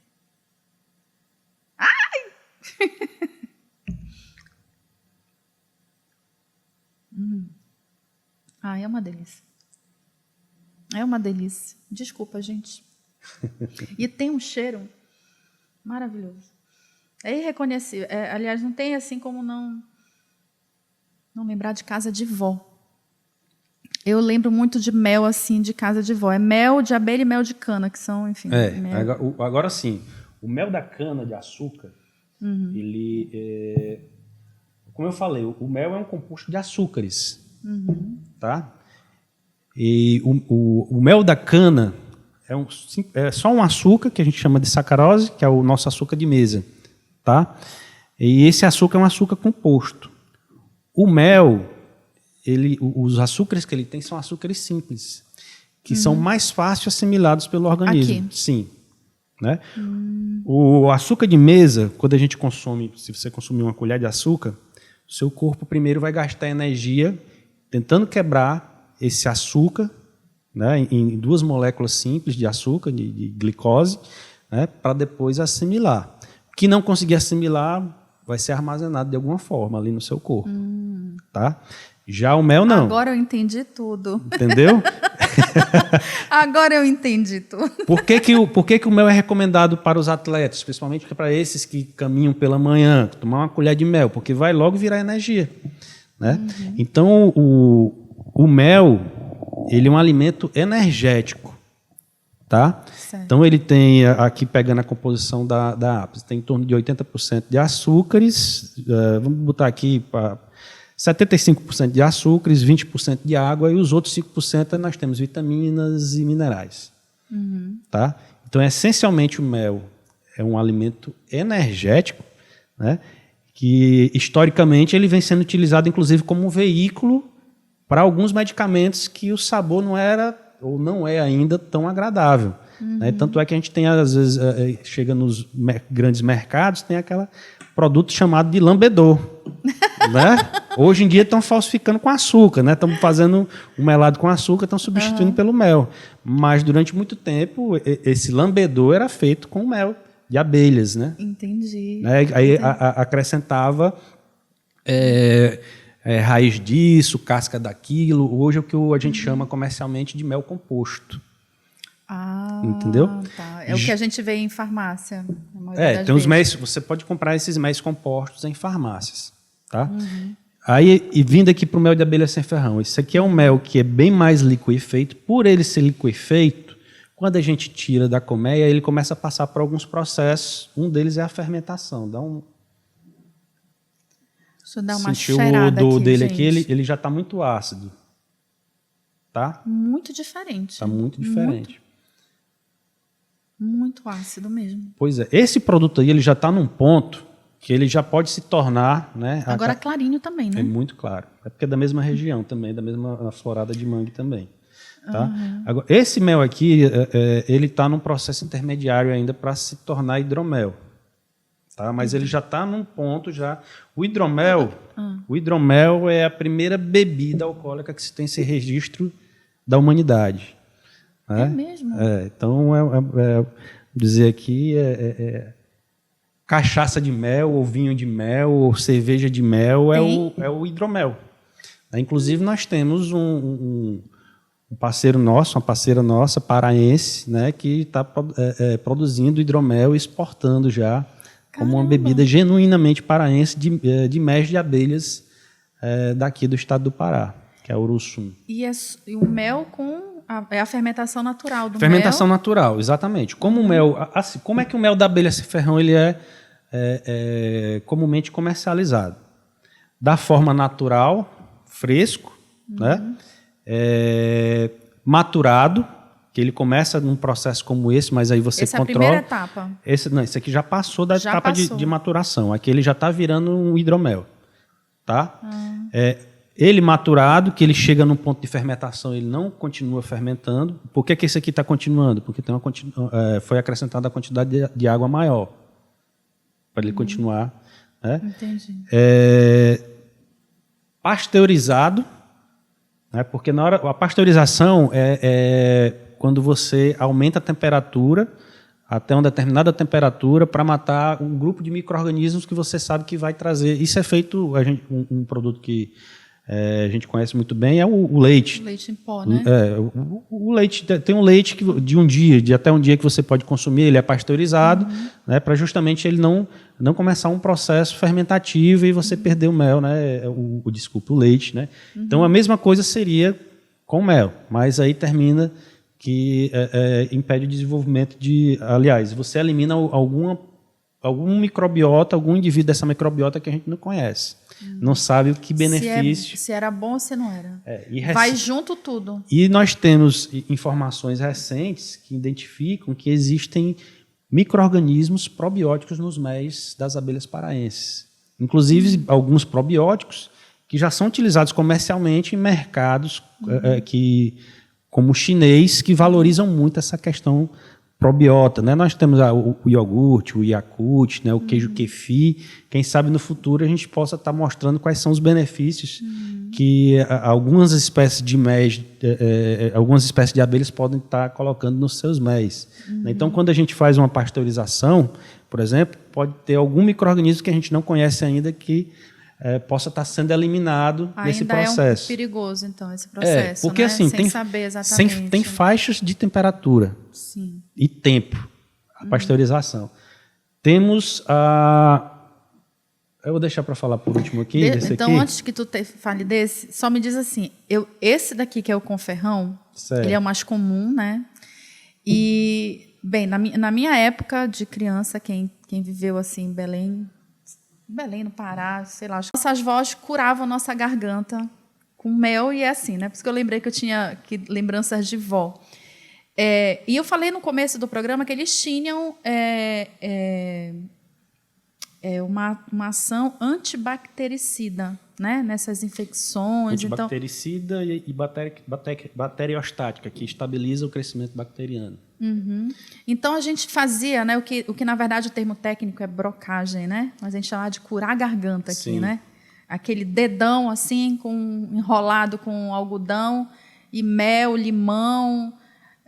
Ai! É uma delícia. É uma delícia. Desculpa, gente. E tem um cheiro maravilhoso. É irreconhecível. Aliás, não tem assim como não lembrar de casa de vó. Eu lembro muito de mel assim de casa de vó. É mel de abelha e mel de cana, que são, enfim. Agora sim, o mel da cana de açúcar, ele como eu falei, o mel é um composto de açúcares, tá? E o mel da cana é só um açúcar que a gente chama de sacarose, que é o nosso açúcar de mesa, tá? E esse açúcar é um açúcar composto. O mel, os açúcares que ele tem são açúcares simples, que são mais fácil assimilados pelo organismo. Aqui. Sim. Né? O açúcar de mesa, quando a gente consome, se você consumir uma colher de açúcar, o seu corpo primeiro vai gastar energia tentando quebrar esse açúcar, né, em duas moléculas simples de açúcar, de glicose, né, para depois assimilar. O que não conseguir assimilar vai ser armazenado de alguma forma ali no seu corpo. Tá? Já o mel, não. Agora eu entendi tudo. Entendeu? Agora eu entendi tudo. Por que o mel é recomendado para os atletas, principalmente para esses que caminham pela manhã, tomar uma colher de mel, porque vai logo virar energia. Né? Então, o mel, ele é um alimento energético. Tá? Então, ele tem, aqui pegando a composição da Apis, tem em torno de 80% de açúcares, vamos botar aqui para 75% de açúcares, 20% de água, e os outros 5% nós temos vitaminas e minerais. Tá? Então, essencialmente, o mel é um alimento energético, né, que, historicamente, ele vem sendo utilizado, inclusive, como um veículo para alguns medicamentos que o sabor não era ou não é ainda tão agradável. Né? Tanto é que a gente tem, às vezes, chega nos grandes mercados, tem aquele produto chamado de lambedor. Né? Hoje em dia estão falsificando com açúcar, né? Estão fazendo um melado com açúcar, estão substituindo pelo mel. Mas, durante muito tempo, esse lambedor era feito com mel de abelhas. Né? Entendi. Aí acrescentava... raiz disso, casca daquilo. Hoje é o que a gente chama comercialmente de mel composto. Entendeu? Tá. É o que a gente vê em farmácia. Tem os mel, você pode comprar esses mel compostos em farmácias. Tá? Aí, e vindo aqui para o mel de abelha sem ferrão. Esse aqui é um mel que é bem mais liquefeito. Por ele ser liquefeito, quando a gente tira da colmeia, ele começa a passar por alguns processos. Um deles é a fermentação. Deixa eu dar uma sentiu cheirada o odor aqui, dele gente. aqui, ele já está muito ácido. Tá? Muito diferente. Está muito diferente. Muito ácido mesmo. Pois é. Esse produto aí, ele já está num ponto que ele já pode se tornar... Né, agora clarinho também, né? É muito claro. É porque é da mesma região também, da mesma florada de mangue também. Tá? Agora, esse mel aqui, ele está num processo intermediário ainda para se tornar hidromel. Tá? Mas ele já está num ponto já... O hidromel é a primeira bebida alcoólica que se tem esse registro da humanidade. É mesmo? Então, dizer aqui, cachaça de mel, ou vinho de mel, ou cerveja de mel, é o hidromel. Inclusive, nós temos um parceiro nosso, uma parceira nossa, paraense, né, que está produzindo hidromel e exportando já, como uma bebida genuinamente paraense de mel de abelhas daqui do estado do Pará, que é o Uruçum. E o mel é a fermentação natural do fermentação mel? Natural, exatamente. Como o mel, assim, como é que o mel da abelha sem ferrão ele é comumente comercializado? Da forma natural, fresco, né? maturado, que ele começa num processo como esse, mas aí você Essa controla. É a primeira etapa. Esse aqui já passou da Já etapa passou. de maturação. Aqui ele já está virando um hidromel. Tá? Ele maturado, que ele chega num ponto de fermentação, ele não continua fermentando. Por que esse aqui está continuando? Porque foi acrescentada a quantidade de água maior para ele continuar. Né? Entendi. Pasteurizado, né? Porque a pasteurização é quando você aumenta a temperatura até uma determinada temperatura para matar um grupo de micro-organismos que você sabe que vai trazer. Isso é feito, um produto que a gente conhece muito bem, é o leite. O leite em pó, né? O leite, tem um leite de até um dia que você pode consumir, ele é pasteurizado, né, para justamente ele não começar um processo fermentativo e você perder o mel, né, o leite. Né? Então, a mesma coisa seria com o mel, mas aí termina que impede o desenvolvimento aliás, você elimina algum microbiota, algum indivíduo dessa microbiota que a gente não conhece. Não sabe o que benefício. Se era bom ou se não era. Vai junto tudo. E nós temos informações recentes que identificam que existem micro-organismos probióticos nos méis das abelhas paraenses. Inclusive, alguns probióticos que já são utilizados comercialmente em mercados como o chinês, que valorizam muito essa questão probiota. Né? Nós temos o iogurte, o Yakult, né? O queijo kefir. Quem sabe no futuro a gente possa estar mostrando quais são os benefícios que algumas espécies de méis, algumas espécies de abelhas podem estar colocando nos seus méis. Então, quando a gente faz uma pasteurização, por exemplo, pode ter algum micro-organismo que a gente não conhece ainda que possa estar sendo eliminado nesse processo. Ainda é perigoso, então, esse processo, porque, né? assim, sem saber exatamente. Tem faixas de temperatura e tempo, a pasteurização. Temos eu vou deixar para falar por último aqui. Então, antes que tu fale desse, só me diz assim, esse daqui que é o conferrão, ele é o mais comum, né? E, bem, na minha época de criança, quem viveu assim em Belém, no Pará, sei lá. Nossas vós curavam nossa garganta com mel e é assim, né? Por isso que eu lembrei que eu tinha lembranças de vó. E eu falei no começo do programa que eles tinham uma ação antibactericida, né? Nessas infecções. Antibactericida e bacteriostática, que estabiliza o crescimento bacteriano. Então, a gente fazia, né, o que na verdade o termo técnico é brocagem, né? Mas a gente chamava de curar a garganta aqui, Sim. né? Aquele dedão assim, enrolado com algodão e mel, limão,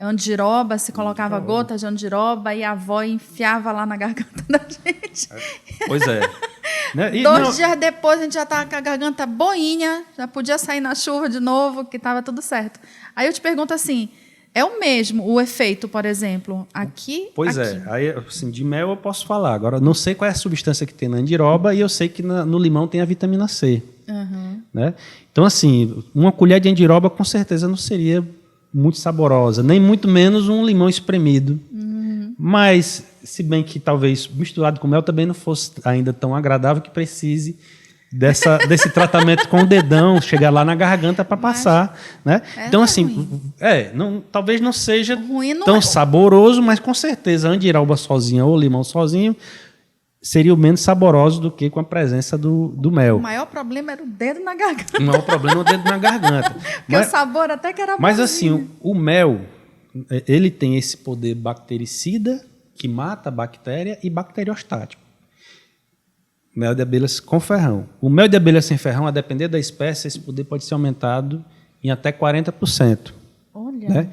andiroba, se colocava gotas de andiroba e a avó enfiava lá na garganta da gente. Pois é. Né? 2 dias depois a gente já estava com a garganta boinha, já podia sair na chuva de novo, que estava tudo certo. Aí eu te pergunto assim, é o mesmo o efeito, por exemplo, aqui? Pois aqui. Aí, assim, de mel eu posso falar. Agora, não sei qual é a substância que tem na andiroba e eu sei que no limão tem a vitamina C. Né? Então, assim, uma colher de andiroba com certeza não seria muito saborosa, nem muito menos um limão espremido. Mas, se bem que talvez misturado com mel também não fosse ainda tão agradável que precise desse tratamento com o dedão, chegar lá na garganta para passar. Né? Então, assim, talvez não seja tão saboroso, mas com certeza a andiroba sozinha ou limão sozinho seriam menos saborosos do que com a presença do mel. O maior problema era o dedo na garganta. O maior problema é o dedo na garganta. Porque o sabor até que era Mas, bonzinho. assim, o mel, ele tem esse poder bactericida, que mata a bactéria, e bacteriostático. Mel de abelhas com ferrão. O mel de abelha sem ferrão, a depender da espécie, esse poder pode ser aumentado em até 40%. Olha. Né?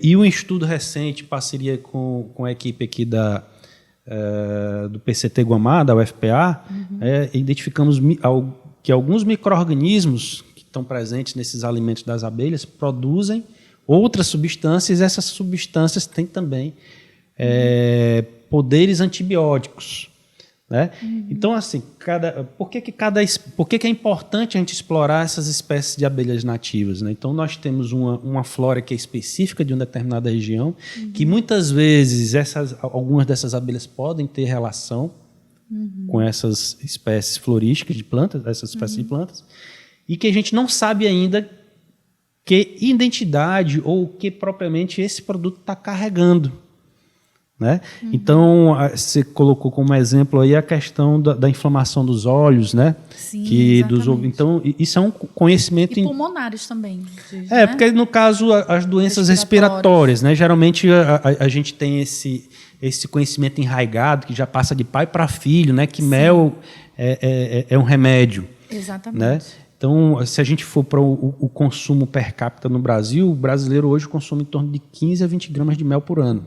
E um estudo recente, parceria com a equipe aqui do PCT Guamá, da UFPA, identificamos que alguns micro-organismos que estão presentes nesses alimentos das abelhas produzem outras substâncias, e essas substâncias têm também poderes antibióticos. Né? Então, assim, por que é importante a gente explorar essas espécies de abelhas nativas? Né? Então, nós temos uma flora que é específica de uma determinada região, que muitas vezes algumas dessas abelhas podem ter relação com essas espécies florísticas de plantas, essas espécies de plantas, e que a gente não sabe ainda que identidade ou o que propriamente esse produto está carregando. Né? Então, você colocou como exemplo aí a questão da inflamação dos olhos, né? Sim, Então, isso é um conhecimento... E pulmonares também. Né? Porque no caso, as doenças respiratórias, né? Geralmente a gente tem esse conhecimento enraizado, que já passa de pai para filho, né? Que mel é um remédio. Exatamente. Né? Então, se a gente for para o consumo per capita no Brasil, o brasileiro hoje consome em torno de 15 a 20 gramas de mel por ano.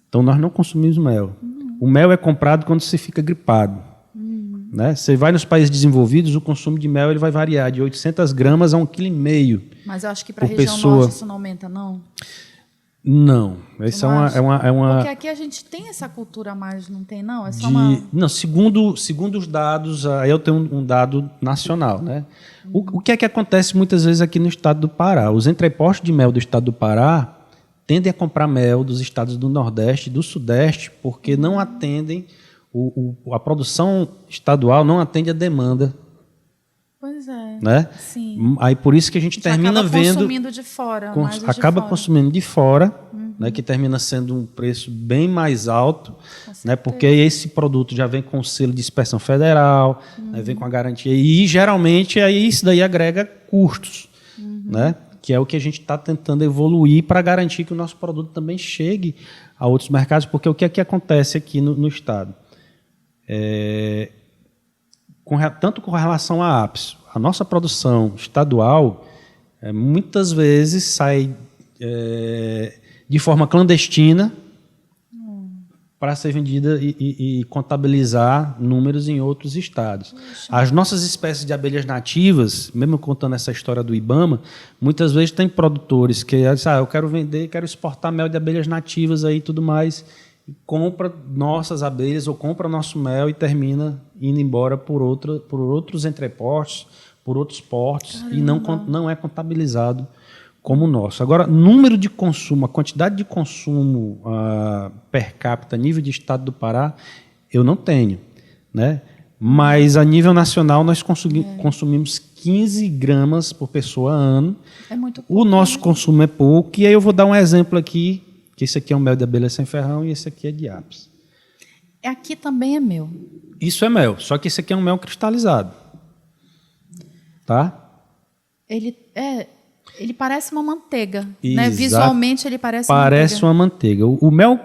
Então, nós não consumimos mel. O mel é comprado quando você fica gripado. Né? Você vai nos países desenvolvidos, o consumo de mel ele vai variar de 800 gramas a 1,5 kg. Mas eu acho que para a região norte isso não aumenta, não? Não. Essa é uma... Porque aqui a gente tem essa cultura a mais, não tem, não? É só Não, segundo os dados, aí eu tenho um dado nacional. Né? O que é que acontece muitas vezes aqui no estado do Pará? Os entrepostos de mel do estado do Pará tendem a comprar mel dos estados do Nordeste e do Sudeste porque não atendem, a produção estadual não atende a demanda. Pois é. Né? Sim. Aí por isso que a gente termina vendo... consumindo de fora. Acaba consumindo de fora, né, que termina sendo um preço bem mais alto, né, porque esse produto já vem com o selo de inspeção federal, né, vem com a garantia, e geralmente aí isso daí agrega custos, né? Que é o que a gente está tentando evoluir para garantir que o nosso produto também chegue a outros mercados, porque o que é que acontece aqui no Estado? Tanto com relação à APS, a nossa produção estadual muitas vezes sai de forma clandestina para ser vendida e contabilizar números em outros estados. As nossas espécies de abelhas nativas, mesmo contando essa história do IBAMA, muitas vezes tem produtores que dizem, eu quero vender, quero exportar mel de abelhas nativas aí e tudo mais, e compra nossas abelhas ou compra nosso mel e termina indo embora por outros entrepostos, por outros portos. Caramba. E não é contabilizado como o nosso. Agora, número de consumo, a quantidade de consumo per capita, nível de estado do Pará, eu não tenho. Né? Mas, a nível nacional, nós consumimos 15 gramas por pessoa ano. É muito pouco. O nosso consumo é pouco. E aí eu vou dar um exemplo aqui, que esse aqui é um mel de abelha sem ferrão e esse aqui é de apis. Aqui também é mel. Isso é mel, só que esse aqui é um mel cristalizado. Tá? Ele parece uma manteiga, né? Visualmente ele parece uma manteiga. O mel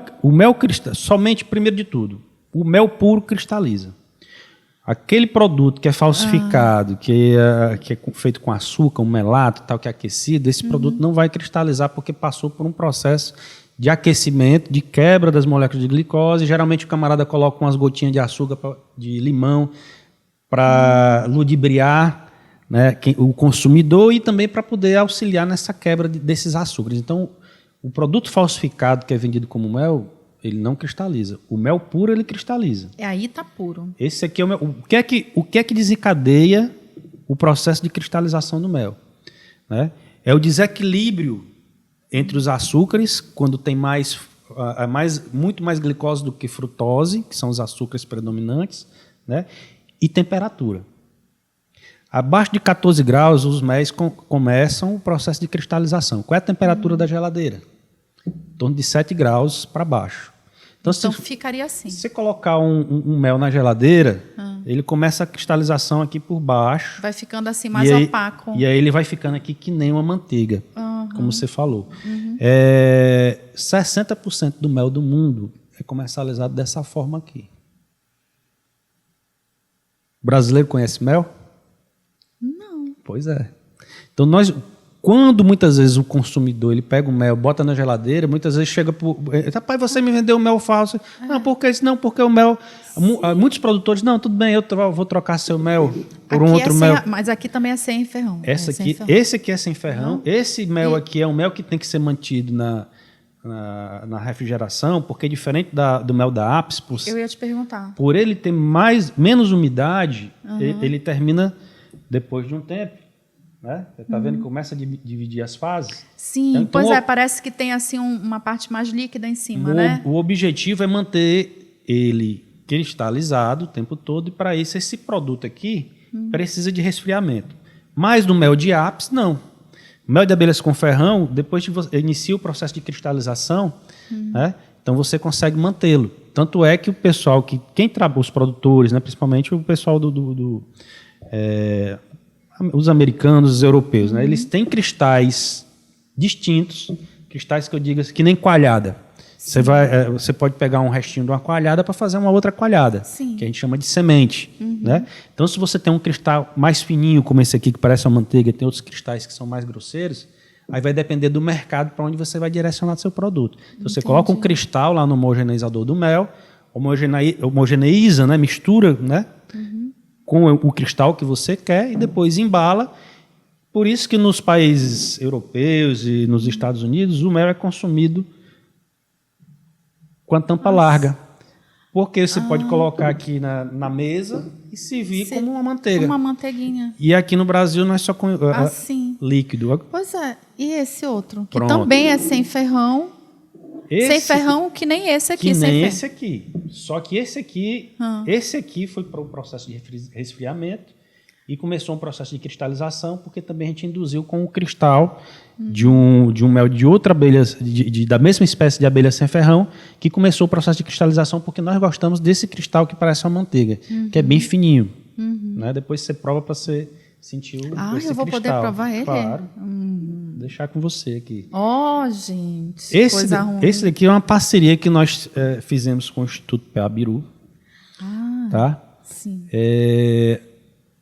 somente, primeiro de tudo, o mel puro cristaliza. Aquele produto que é falsificado, que é feito com açúcar, um melato, tal, que é aquecido, esse produto não vai cristalizar porque passou por um processo de aquecimento, de quebra das moléculas de glicose. Geralmente o camarada coloca umas gotinhas de açúcar, de limão, para ludibriar, né, o consumidor e também para poder auxiliar nessa quebra desses açúcares. Então, o produto falsificado que é vendido como mel, ele não cristaliza. O mel puro, ele cristaliza. Aí está puro. Esse aqui é o mel. O que é que desencadeia o processo de cristalização do mel? Né? É o desequilíbrio entre os açúcares, quando tem muito mais glicose do que frutose, que são os açúcares predominantes, né? E temperatura. Abaixo de 14 graus, os méis começam o processo de cristalização. Qual é a temperatura da geladeira? Em torno de 7 graus para baixo. Então ficaria assim. Se você colocar um mel na geladeira, ele começa a cristalização aqui por baixo. Vai ficando assim mais opaco. E aí ele vai ficando aqui que nem uma manteiga, como você falou. 60% do mel do mundo é comercializado dessa forma aqui. O brasileiro conhece mel? Não. Pois é. Então, quando muitas vezes o consumidor ele pega o mel, bota na geladeira, muitas vezes chega por... Rapaz, você me vendeu o mel falso. Não, porque isso não, porque o mel... Muitos produtores, não, tudo bem, eu vou trocar seu mel por um outro mel. Mas aqui também é sem ferrão. Esse aqui é sem ferrão. Esse mel aqui é um mel que tem que ser mantido na refrigeração, porque diferente do mel da apis, eu ia te perguntar. Por ele ter menos umidade, ele termina depois de um tempo. Né? Você está vendo que começa a dividir as fases? Sim, então, pois parece que tem assim uma parte mais líquida em cima, né? O objetivo é manter ele cristalizado o tempo todo, e para isso esse produto aqui precisa de resfriamento. Mas no mel de apis, não. O mel de abelhas com ferrão, depois que você inicia o processo de cristalização, né, então você consegue mantê-lo. Tanto é que o pessoal, os produtores, né, principalmente o pessoal os americanos, os europeus, né, eles têm cristais distintos, cristais que eu digo assim, que nem coalhada. Você pode pegar um restinho de uma coalhada para fazer uma outra coalhada, Sim. que a gente chama de semente. Né? Então, se você tem um cristal mais fininho, como esse aqui, que parece uma manteiga, e tem outros cristais que são mais grosseiros, aí vai depender do mercado para onde você vai direcionar seu produto. Então, você coloca um cristal lá no homogeneizador do mel, homogeneiza, né? Mistura, né? Com o cristal que você quer e depois embala. Por isso que nos países europeus e nos Estados Unidos, o mel é consumido com a tampa larga. Porque você pode colocar aqui na mesa e servir como uma manteiga. Uma manteiguinha. E aqui no Brasil nós só com líquido. Pois é. E esse outro? Que Pronto. também é sem ferrão. Sem ferrão, que nem esse aqui. Que sem nem ferrão. esse aqui. Só que esse aqui foi para o processo de resfriamento e começou um processo de cristalização, porque também a gente induziu com o cristal de um mel de outra abelha, da mesma espécie de abelha sem ferrão, que começou o processo de cristalização, porque nós gostamos desse cristal que parece uma manteiga, que é bem fininho. Né? Depois você prova para você sentir esse cristal. Eu vou poder provar ele? Claro. Vou deixar com você aqui. Gente, esse daqui é uma parceria que nós fizemos com o Instituto Peabiru. Tá? Sim.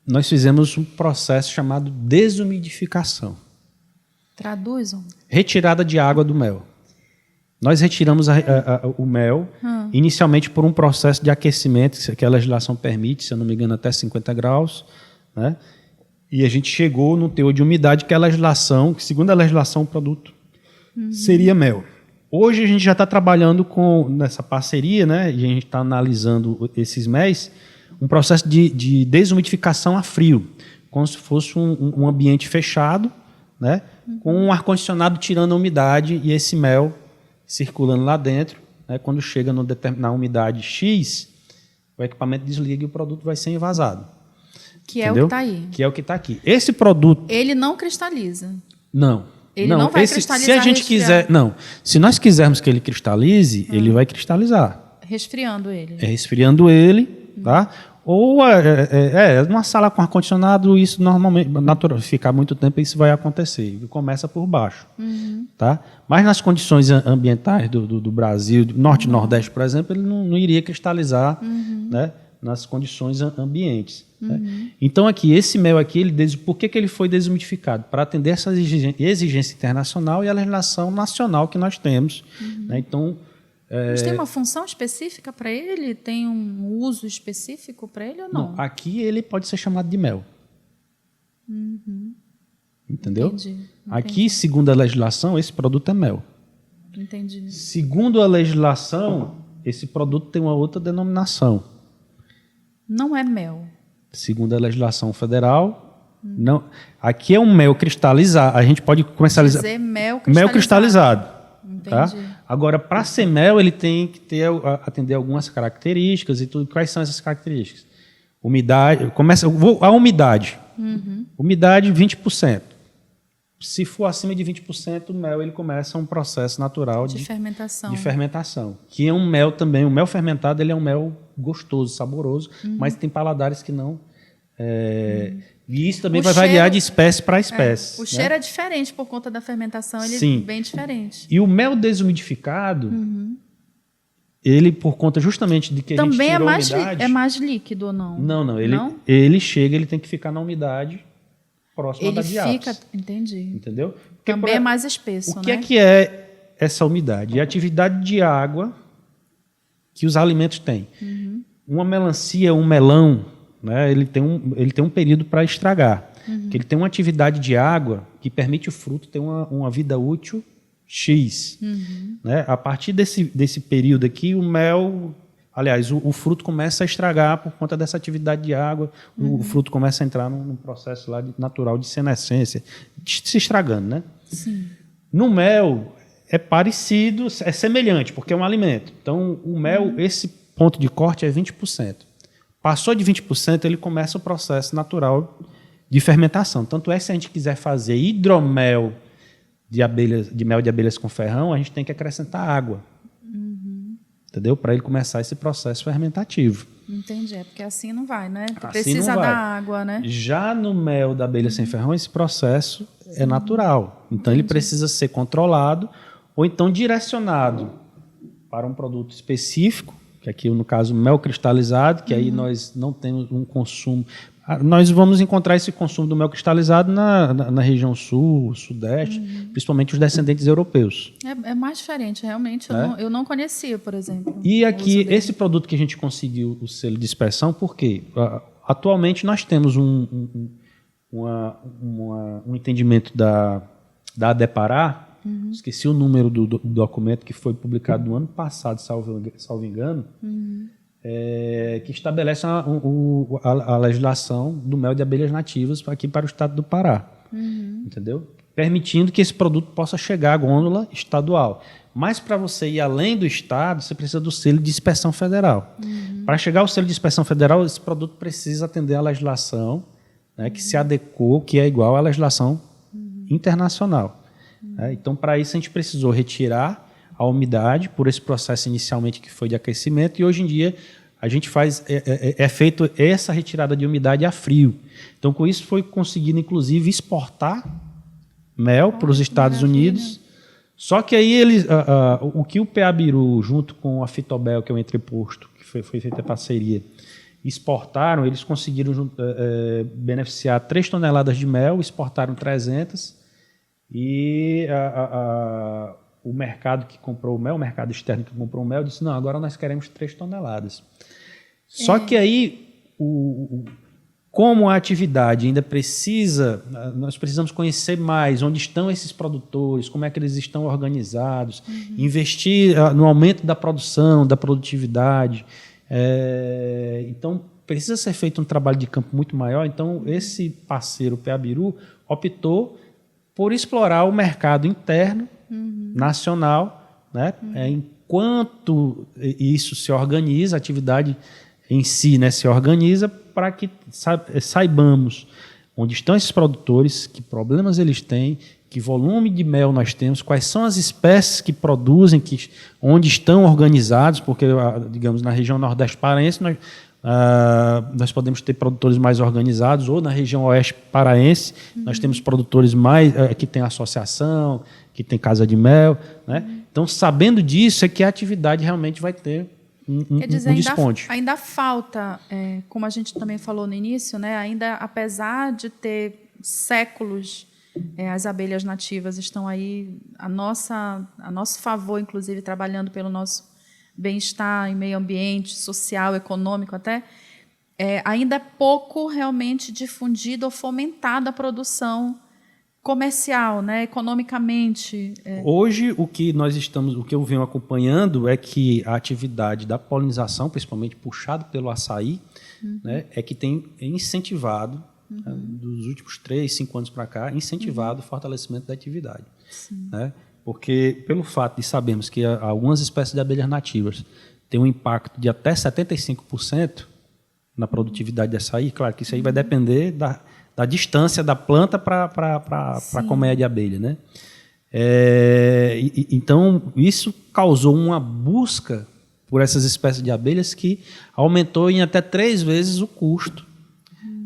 Nós fizemos um processo chamado desumidificação. Traduzam. Retirada de água do mel. Nós retiramos o mel, inicialmente por um processo de aquecimento, que a legislação permite, se eu não me engano, até 50 graus. Né? E a gente chegou no teor de umidade que a legislação, que segundo a legislação, o produto seria mel. Hoje a gente já está trabalhando nessa parceria, né? E a gente está analisando esses méis, um processo de desumidificação a frio, como se fosse um ambiente fechado, né? Com um ar-condicionado tirando a umidade e esse mel circulando lá dentro. Né? Quando chega na umidade X, o equipamento desliga e o produto vai ser envasado. Que é o que está aí. Que é o que está aqui. Esse produto... Ele não cristaliza. Não. Ele não vai cristalizar. Se a gente quiser... Não. Se nós quisermos que ele cristalize, ele vai cristalizar. Resfriando ele. Resfriando ele, tá? Ou numa sala com ar-condicionado, isso normalmente, ficar muito tempo, isso vai acontecer. E começa por baixo. Tá? Mas nas condições ambientais do Brasil, do Norte e Nordeste, por exemplo, ele não iria cristalizar, né? Nas condições ambientes. Né? Então, aqui, esse mel aqui, por que ele foi desumidificado? Para atender essa exigência internacional e a legislação nacional que nós temos. Né? Então, mas tem uma função específica para ele? Tem um uso específico para ele ou não? Não, aqui ele pode ser chamado de mel. Entendeu? Entendi. Aqui, segundo a legislação, esse produto é mel. Entendi. Segundo a legislação, esse produto tem uma outra denominação. Não é mel. Segundo a legislação federal, não. Aqui é um mel cristalizado. A gente pode comercializar. Dizer mel cristalizado. Entendi. Tá? Agora, para ser mel, ele tem que atender algumas características e tudo. Quais são essas características? Umidade. A umidade. Umidade 20%. Se for acima de 20%, o mel ele começa um processo natural de fermentação. De fermentação. Que é um mel também. O mel fermentado ele é um mel gostoso, saboroso, mas tem paladares que não. E isso também vai variar de espécie para espécie. O cheiro é diferente por conta da fermentação, ele é bem diferente. E o mel desumidificado, ele, por conta justamente de que também a gente tirou a umidade... Também é mais líquido ou não? Não. Ele chega, ele tem que ficar na umidade próxima da diápse. Entendi. Entendeu? Porque também é mais espesso, né? O que é essa umidade? É a atividade de água que os alimentos têm. Uma melancia, um melão, né, ele tem um período para estragar. Porque ele tem uma atividade de água que permite o fruto ter uma vida útil X. Né? A partir desse período aqui, o mel... Aliás, o fruto começa a estragar por conta dessa atividade de água. O fruto começa a entrar num processo lá natural de senescência, se estragando, né? Sim. No mel, é parecido, é semelhante, porque é um alimento. Então, o mel, esse ponto de corte é 20%. Passou de 20%, ele começa o processo natural de fermentação. Tanto é que se a gente quiser fazer hidromel de mel de abelhas com ferrão, a gente tem que acrescentar água. Entendeu? Para ele começar esse processo fermentativo. Entendi, porque assim não vai, né? Assim Precisa não vai. da água, né? Já no mel da abelha sem ferrão, esse processo é natural. Então, ele precisa ser controlado ou então direcionado para um produto específico, que aqui, no caso, mel cristalizado, que aí nós não temos um consumo. Nós vamos encontrar esse consumo do mel cristalizado na região sul, sudeste, principalmente os descendentes europeus. É mais diferente, realmente. Eu não conhecia, por exemplo. E aqui, esse produto que a gente conseguiu o selo de dispersão, por quê? Atualmente, nós temos um entendimento da ADEPARÁ, esqueci o número do documento que foi publicado no ano passado, salvo engano, que estabelece a legislação do mel de abelhas nativas aqui para o estado do Pará. Entendeu? Permitindo que esse produto possa chegar à gôndola estadual. Mas para você ir além do estado, você precisa do selo de inspeção federal. Para chegar ao selo de inspeção federal, esse produto precisa atender à legislação, né, que se adequou, que é igual à legislação internacional. Então, para isso, a gente precisou retirar a umidade por esse processo inicialmente que foi de aquecimento, e hoje em dia a gente faz feito essa retirada de umidade a frio. Então, com isso foi conseguido, inclusive, exportar mel para os Estados Unidos. Só que aí o que o PA-Biru, junto com a Fitobel, que é o entreposto, que foi feita a parceria, exportaram, eles conseguiram beneficiar 3 toneladas de mel, exportaram 300, e o mercado que comprou o mel, o mercado externo que comprou o mel, disse, não, agora nós queremos 3 toneladas. Só que aí, como a atividade ainda precisa, nós precisamos conhecer mais onde estão esses produtores, como é que eles estão organizados, investir no aumento da produção, da produtividade. Então, precisa ser feito um trabalho de campo muito maior. Então, esse parceiro, o PA-Biru, optou por explorar o mercado interno, nacional, né? Enquanto isso se organiza, a atividade em si, né, se organiza para que saibamos onde estão esses produtores, que problemas eles têm, que volume de mel nós temos, quais são as espécies que produzem, onde estão organizados, porque, digamos, na região nordeste paraense, nós podemos ter produtores mais organizados, ou na região oeste paraense, nós temos produtores mais que têm associação, que tem casa de mel, né? Então, sabendo disso, é que a atividade realmente vai ter Quer dizer, um desponte. Ainda falta, como a gente também falou no início, né, ainda, apesar de ter séculos, as abelhas nativas estão aí a nosso favor, inclusive, trabalhando pelo nosso bem-estar em meio ambiente, social, econômico até, ainda é pouco realmente difundida ou fomentada a produção comercial, né, economicamente. Hoje, o que eu venho acompanhando é que a atividade da polinização, principalmente puxado pelo açaí, né, é que tem incentivado, dos últimos 3, 5 anos para cá, incentivado o fortalecimento da atividade. Né? Porque, pelo fato de sabermos que algumas espécies de abelhas nativas têm um impacto de até 75% na produtividade de açaí, claro que isso aí vai depender da distância da planta para a colmeia de abelha. Né? Então, isso causou uma busca por essas espécies de abelhas que aumentou em até 3 vezes o custo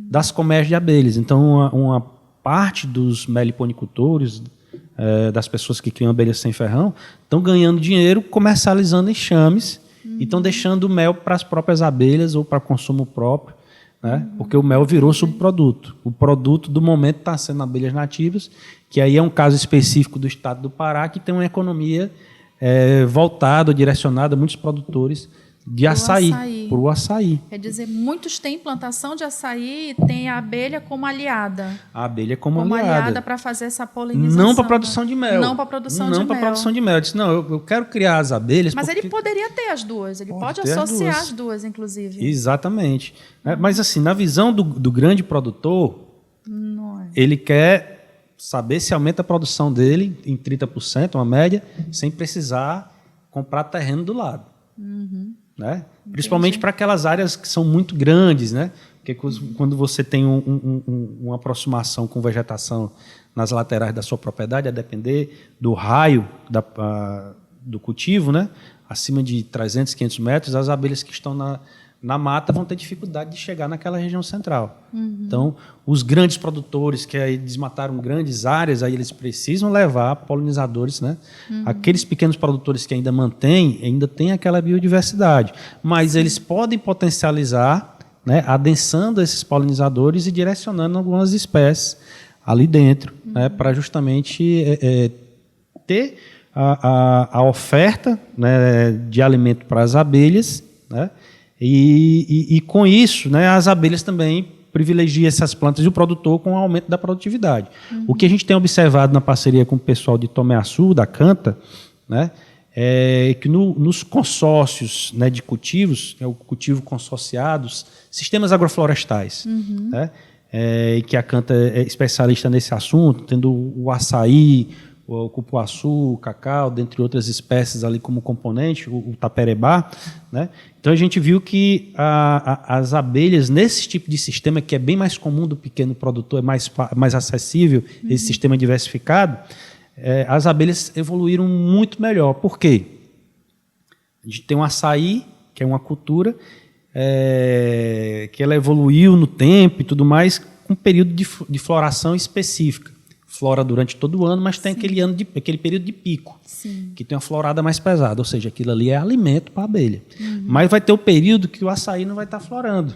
das colmeias de abelhas. Então, uma parte dos meliponicultores, das pessoas que criam abelhas sem ferrão, estão ganhando dinheiro comercializando enxames e estão deixando o mel para as próprias abelhas ou para consumo próprio, né? Porque o mel virou subproduto. O produto do momento está sendo abelhas nativas, que aí é um caso específico do estado do Pará, que tem uma economia voltada, direcionada a muitos produtores de açaí, para o açaí. Quer dizer, muitos têm plantação de açaí e tem a abelha como aliada. A abelha como aliada para fazer essa polinização. Não para produção de mel. Não para produção de mel. Não para produção de mel. Eu disse, não, eu quero criar as abelhas. Mas ele poderia ter as duas. Ele pode associar as duas, inclusive. Exatamente. Mas, assim, na visão do grande produtor, ele quer saber se aumenta a produção dele em 30%, uma média, sem precisar comprar terreno do lado. Né? Principalmente para aquelas áreas que são muito grandes, né? Porque quando você tem uma aproximação com vegetação nas laterais da sua propriedade, a depender do raio do cultivo, né? Acima de 300, 500 metros, as abelhas que estão na mata vão ter dificuldade de chegar naquela região central. Então, os grandes produtores que aí desmataram grandes áreas, aí eles precisam levar polinizadores, né? Aqueles pequenos produtores que ainda têm aquela biodiversidade, mas eles podem potencializar, né? Adensando esses polinizadores e direcionando algumas espécies ali dentro, né? Para justamente ter a oferta, né? De alimento para as abelhas, né? E com isso, né, as abelhas também privilegiam essas plantas e o produtor com o aumento da produtividade. O que a gente tem observado na parceria com o pessoal de Tomeaçu, da Canta, né, é que nos consórcios, né, de cultivos, o cultivo consorciados, sistemas agroflorestais, né, que a Canta é especialista nesse assunto, tendo o açaí, o cupuaçu, o cacau, dentre outras espécies ali como componente, o taperebá, né? Então a gente viu que as abelhas, nesse tipo de sistema, que é bem mais comum do pequeno produtor, é mais acessível, esse sistema diversificado, as abelhas evoluíram muito melhor. Por quê? A gente tem um açaí, que é uma cultura, que ela evoluiu no tempo e tudo mais, com um período de floração específica. Flora durante todo o ano, mas tem aquele período de pico, que tem uma florada mais pesada, ou seja, aquilo ali é alimento para a abelha. Mas vai ter o período que o açaí não vai estar florando.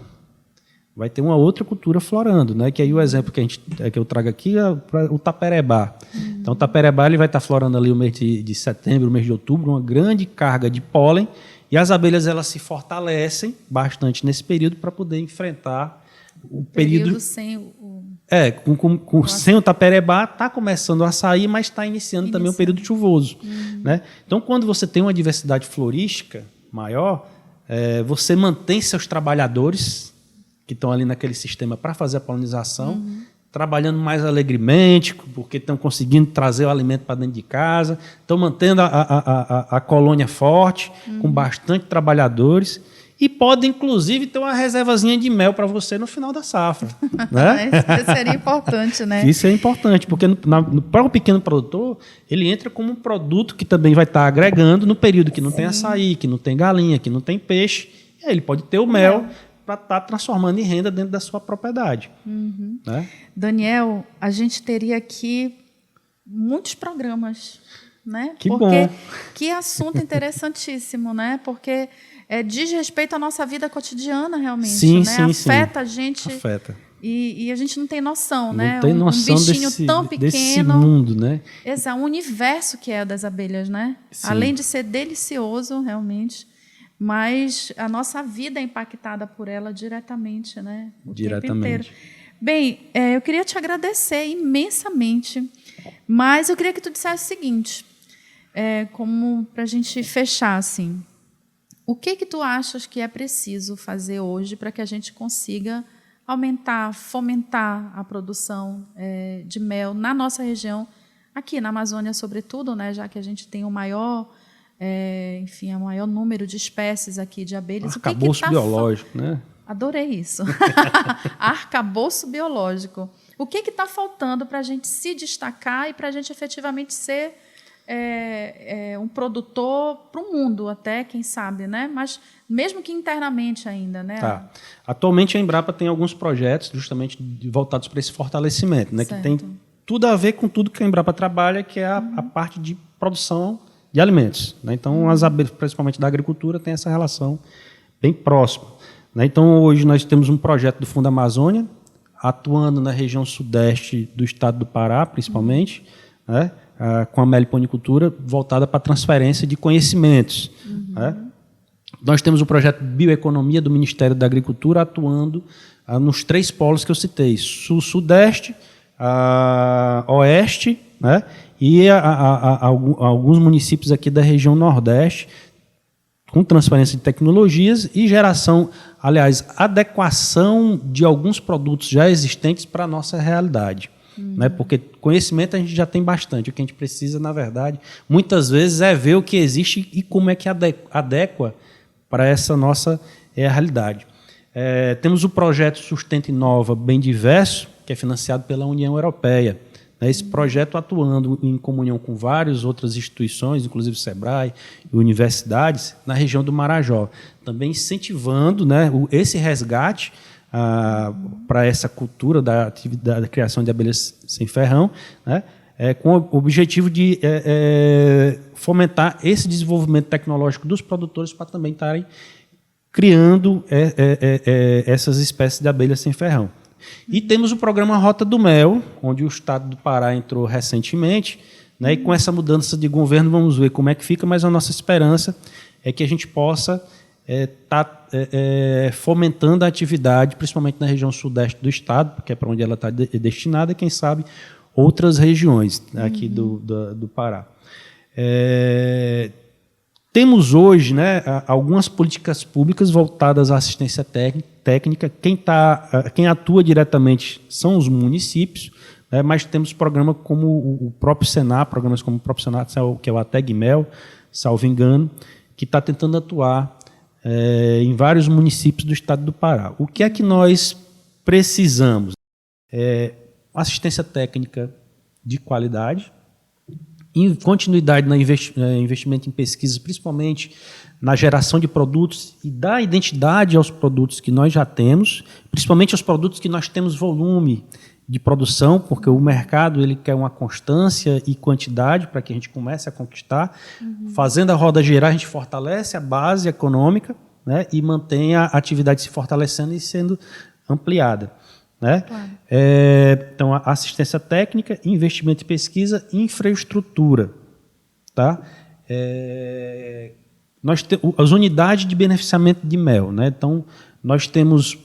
Vai ter uma outra cultura florando, né? Que aí o exemplo que eu trago aqui é o taperebá. Então o taperebá ele vai estar florando ali o mês de setembro, o mês de outubro, uma grande carga de pólen, e as abelhas elas se fortalecem bastante nesse período para poder enfrentar o período sem sem o taperebá, está começando a sair, mas está iniciando também um período chuvoso. Né? Então, quando você tem uma diversidade florística maior, você mantém seus trabalhadores, que estão ali naquele sistema para fazer a polinização, trabalhando mais alegremente, porque estão conseguindo trazer o alimento para dentro de casa, estão mantendo a colônia forte, com bastante trabalhadores, e pode, inclusive, ter uma reservazinha de mel para você no final da safra. Né? Isso seria importante, né? Isso é importante, porque para o pequeno produtor, ele entra como um produto que também vai estar agregando no período que não tem açaí, que não tem galinha, que não tem peixe. E aí ele pode ter o mel para estar transformando em renda dentro da sua propriedade. Né? Daniel, a gente teria aqui muitos programas. Né? Que bom. Que assunto interessantíssimo, né? Porque diz respeito à nossa vida cotidiana, realmente. Sim, né? sim, afeta a gente. Afeta. E a gente não tem noção, não né? Tem noção um bichinho tão pequeno. Desse mundo, né? Exato, um universo que é o das abelhas, né? Sim. Além de ser delicioso, realmente, mas a nossa vida é impactada por ela diretamente, né? O tempo inteiro. Bem, eu queria te agradecer imensamente, mas eu queria que tu dissesse o seguinte, como para a gente fechar, assim, o que tu achas que é preciso fazer hoje para que a gente consiga aumentar, fomentar a produção de mel na nossa região, aqui na Amazônia, sobretudo, né, já que a gente tem o maior número de espécies aqui de abelhas. Arcabouço biológico, né? Adorei isso. Arcabouço biológico. O que está faltando para a gente se destacar e para a gente efetivamente ser um produtor para o mundo até, quem sabe, né? Mas mesmo que internamente ainda, né? Tá. Atualmente a Embrapa tem alguns projetos justamente voltados para esse fortalecimento, né? Que tem tudo a ver com tudo que a Embrapa trabalha, que é a parte de produção de alimentos. Né? Então as abelhas, principalmente da agricultura, tem essa relação bem próxima. Né? Então hoje nós temos um projeto do Fundo Amazônia, atuando na região sudeste do estado do Pará, principalmente, né? Com a meliponicultura voltada para a transferência de conhecimentos. Né? Nós temos o projeto Bioeconomia do Ministério da Agricultura atuando nos 3 polos que eu citei, sul, sudeste, oeste, né? E alguns municípios aqui da região nordeste, com transferência de tecnologias e geração, aliás, adequação de alguns produtos já existentes para a nossa realidade. Né? Porque conhecimento a gente já tem bastante. O que a gente precisa, na verdade, muitas vezes é ver o que existe e como é que adequa para essa nossa realidade. Temos o projeto Sustenta Inova Bem Diverso, que é financiado pela União Europeia. Esse projeto atuando em comunhão com várias outras instituições, inclusive o SEBRAE e universidades, na região do Marajó. Também incentivando, né, esse resgate para essa cultura da criação de abelhas sem ferrão, né, com o objetivo de fomentar esse desenvolvimento tecnológico dos produtores para também estarem criando essas espécies de abelhas sem ferrão. E temos o programa Rota do Mel, onde o Estado do Pará entrou recentemente, né, e com essa mudança de governo vamos ver como é que fica, mas a nossa esperança é que a gente possa estar fomentando a atividade, principalmente na região sudeste do Estado, porque é para onde ela está destinada, e quem sabe outras regiões aqui do Pará. Temos hoje, né, algumas políticas públicas voltadas à assistência técnica. Quem atua diretamente são os municípios, né, mas temos programas como o próprio Senar, programas como o próprio Senar, que é o ATEGMEL, salvo engano, que está tentando atuar em vários municípios do estado do Pará. O que é que nós precisamos? Assistência técnica de qualidade, continuidade no investimento em pesquisas, principalmente na geração de produtos e dar identidade aos produtos que nós já temos, principalmente aos produtos que nós temos volume de produção, porque o mercado ele quer uma constância e quantidade para que a gente comece a conquistar. Fazendo a roda girar, a gente fortalece a base econômica, né, e mantém a atividade se fortalecendo e sendo ampliada. Né? Claro. Então, a assistência técnica, investimento em pesquisa e infraestrutura. Tá? Nós as unidades de beneficiamento de mel. Né? Então, nós temos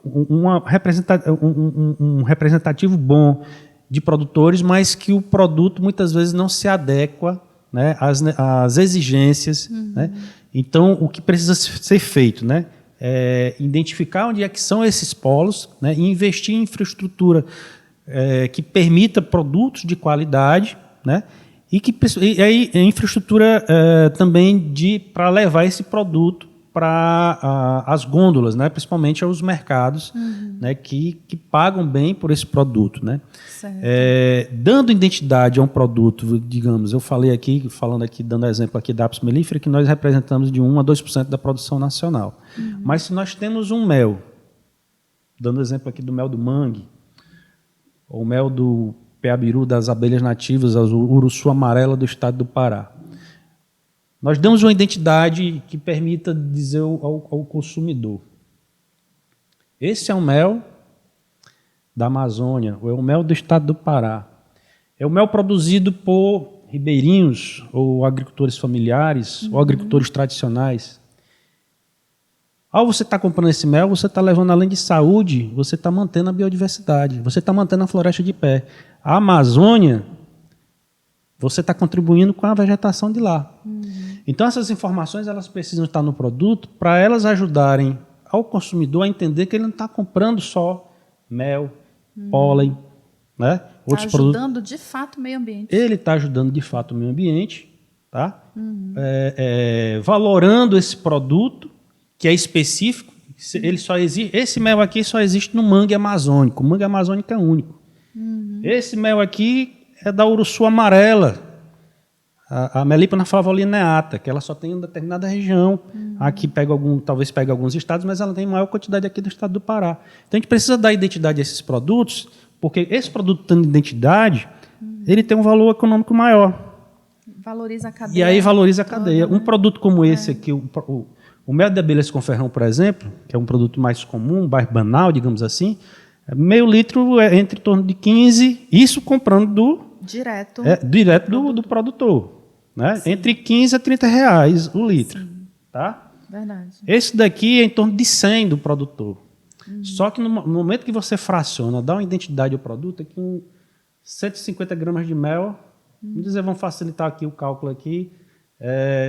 um representativo bom de produtores, mas que o produto muitas vezes não se adequa, né, às exigências. Né? Então, o que precisa ser feito? Né? Identificar onde é que são esses polos, né, e investir em infraestrutura que permita produtos de qualidade, né, e aí infraestrutura também para levar esse produto para as gôndolas, né, principalmente aos mercados, né, que pagam bem por esse produto. Né. Dando identidade a um produto, digamos, eu falando aqui, dando exemplo aqui da Apis mellifera, que nós representamos de 1 a 2% da produção nacional. Mas se nós temos um mel, dando exemplo aqui do mel do mangue, ou mel do peabiru, das abelhas nativas, a uruçu amarela do estado do Pará, nós damos uma identidade que permita dizer ao consumidor: esse é o mel da Amazônia, ou é o mel do estado do Pará. É o mel produzido por ribeirinhos, ou agricultores familiares, ou agricultores tradicionais. Ao você estar comprando esse mel, você está levando, além de saúde, você está mantendo a biodiversidade, você está mantendo a floresta de pé. A Amazônia, você está contribuindo com a vegetação de lá. Então, essas informações elas precisam estar no produto para elas ajudarem ao consumidor a entender que ele não está comprando só mel, pólen, né? Está ajudando de fato o meio ambiente. Ele está ajudando de fato o meio ambiente, tá? Valorando esse produto, que é específico. Ele só existe, esse mel aqui só existe no mangue amazônico. O mangue amazônico é único. Esse mel aqui é da uruçu amarela, a Melipona flavolineata, que ela só tem em determinada região. Aqui talvez pegue alguns estados, mas ela tem maior quantidade aqui do estado do Pará. Então a gente precisa dar identidade a esses produtos, porque esse produto tendo identidade, ele tem um valor econômico maior. Valoriza a cadeia. E aí valoriza a cadeia. Um produto como esse aqui, o mel de abelhas com ferrão, por exemplo, que é um produto mais comum, mais banal, digamos assim, meio litro é entre torno de 15, isso comprando direto do produtor. Né? Entre 15 a 30 reais o litro. Tá? Verdade. Esse daqui é em torno de 100 do produtor. Só que no momento que você fraciona, dá uma identidade ao produto, é que 150 gramas de mel, vamos facilitar aqui o cálculo aqui,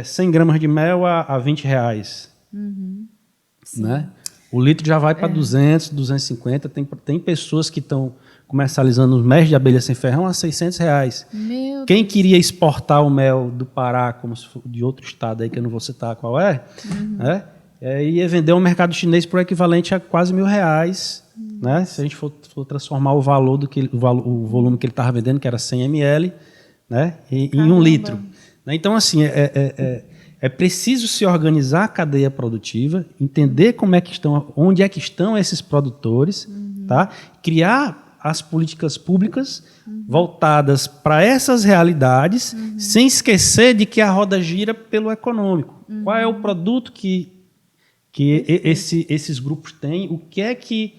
100 gramas de mel a 20 reais. Né? O litro já vai para 200, 250. Tem pessoas que estão comercializando os mel de abelha sem ferrão a 600 reais. Quem queria exportar o mel do Pará, como se fosse de outro estado aí, que eu não vou citar qual é, né? ia vender ao mercado chinês por equivalente a quase R$1.000, né? Se a gente for transformar o valor o volume que ele estava vendendo, que era 100 ml, né? Em 1 litro. Então, assim, é preciso se organizar a cadeia produtiva, entender onde é que estão esses produtores, tá? Criar as políticas públicas voltadas para essas realidades, sem esquecer de que a roda gira pelo econômico. Qual é o produto que esses grupos têm, o que é que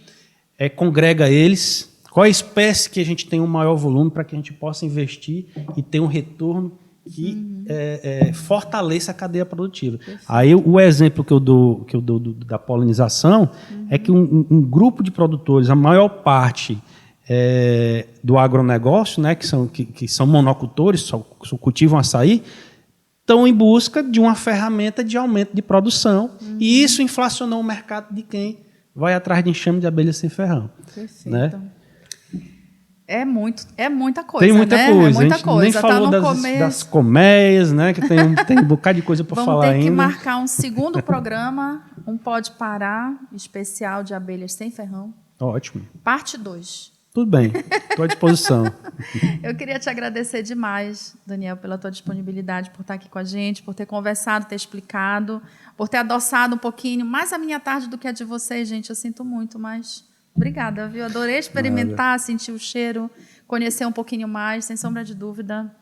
congrega eles, qual é a espécie que a gente tem um maior volume para que a gente possa investir e ter um retorno que fortaleça a cadeia produtiva. Aí o exemplo que eu dou da polinização é que um grupo de produtores, a maior parte do agronegócio, né, que são monocultores, só cultivam açaí, estão em busca de uma ferramenta de aumento de produção, e isso inflacionou o mercado de quem vai atrás de enxame de abelhas sem ferrão. Perfeito. Né? É muita coisa, tem muita né? coisa. É muita a gente coisa. nem falou das colmeias, né? Que tem um bocado de coisa para falar ainda. Vamos ter que marcar um segundo programa, um Pode Parar, especial de abelhas sem ferrão. Ótimo. Parte 2. Tudo bem, estou à disposição. Eu queria te agradecer demais, Daniel, pela tua disponibilidade, por estar aqui com a gente, por ter conversado, ter explicado, por ter adoçado um pouquinho mais a minha tarde do que a de vocês, gente. Eu sinto muito, mas obrigada, viu? Adorei experimentar, sentir o cheiro, conhecer um pouquinho mais, sem sombra de dúvida.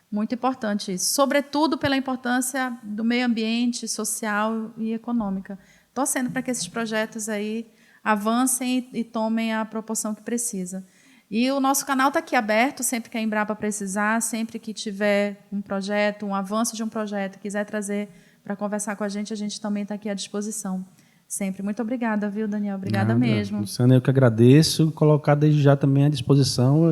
Muito importante isso. Sobretudo pela importância do meio ambiente, social e econômica. Torcendo para que esses projetos aí avancem e tomem a proporção que precisa. E o nosso canal está aqui aberto, sempre que a Embrapa precisar, sempre que tiver um projeto, um avanço de um projeto, quiser trazer para conversar com a gente também está aqui à disposição. Sempre. Muito obrigada, viu, Daniel? Obrigada mesmo. Luciana, eu que agradeço, colocar desde já também à disposição.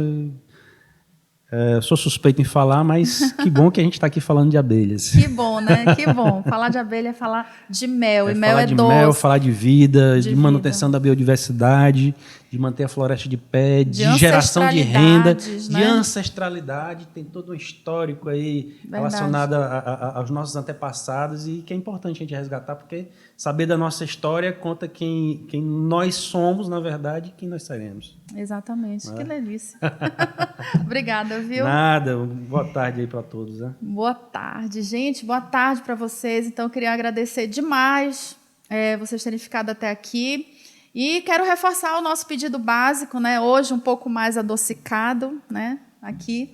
Sou suspeito em falar, mas que bom que a gente está aqui falando de abelhas. Que bom, né? Que bom. Falar de abelha é falar de mel, e mel é doce. Falar de mel, falar de vida, de manutenção da biodiversidade, de manter a floresta de pé, de geração de renda, de ancestralidade. Tem todo um histórico aí relacionado aos nossos antepassados e que é importante a gente resgatar, porque saber da nossa história conta quem nós somos, na verdade, e quem nós seremos. Exatamente. Que delícia. Obrigada, viu? Nada. Boa tarde aí para todos. Né? Boa tarde, gente. Boa tarde para vocês. Então, eu queria agradecer demais vocês terem ficado até aqui. E quero reforçar o nosso pedido básico, né? Hoje um pouco mais adocicado, né? Aqui.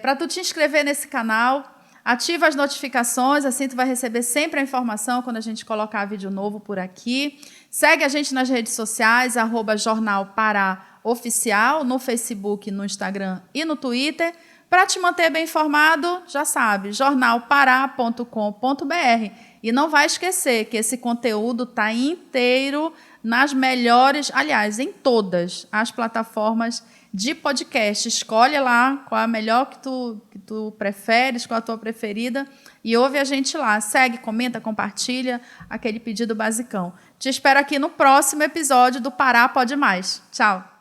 Para tu te inscrever nesse canal, ativa as notificações, assim tu vai receber sempre a informação quando a gente colocar vídeo novo por aqui. Segue a gente nas redes sociais, @Jornal Pará Oficial, no Facebook, no Instagram e no Twitter. Para te manter bem informado, já sabe, jornalpará.com.br. E não vai esquecer que esse conteúdo está inteiro nas melhores, aliás, em todas as plataformas de podcast. Escolhe lá qual é a melhor que tu preferes, qual a tua preferida, e ouve a gente lá. Segue, comenta, compartilha, aquele pedido basicão. Te espero aqui no próximo episódio do Pará Pode Mais. Tchau!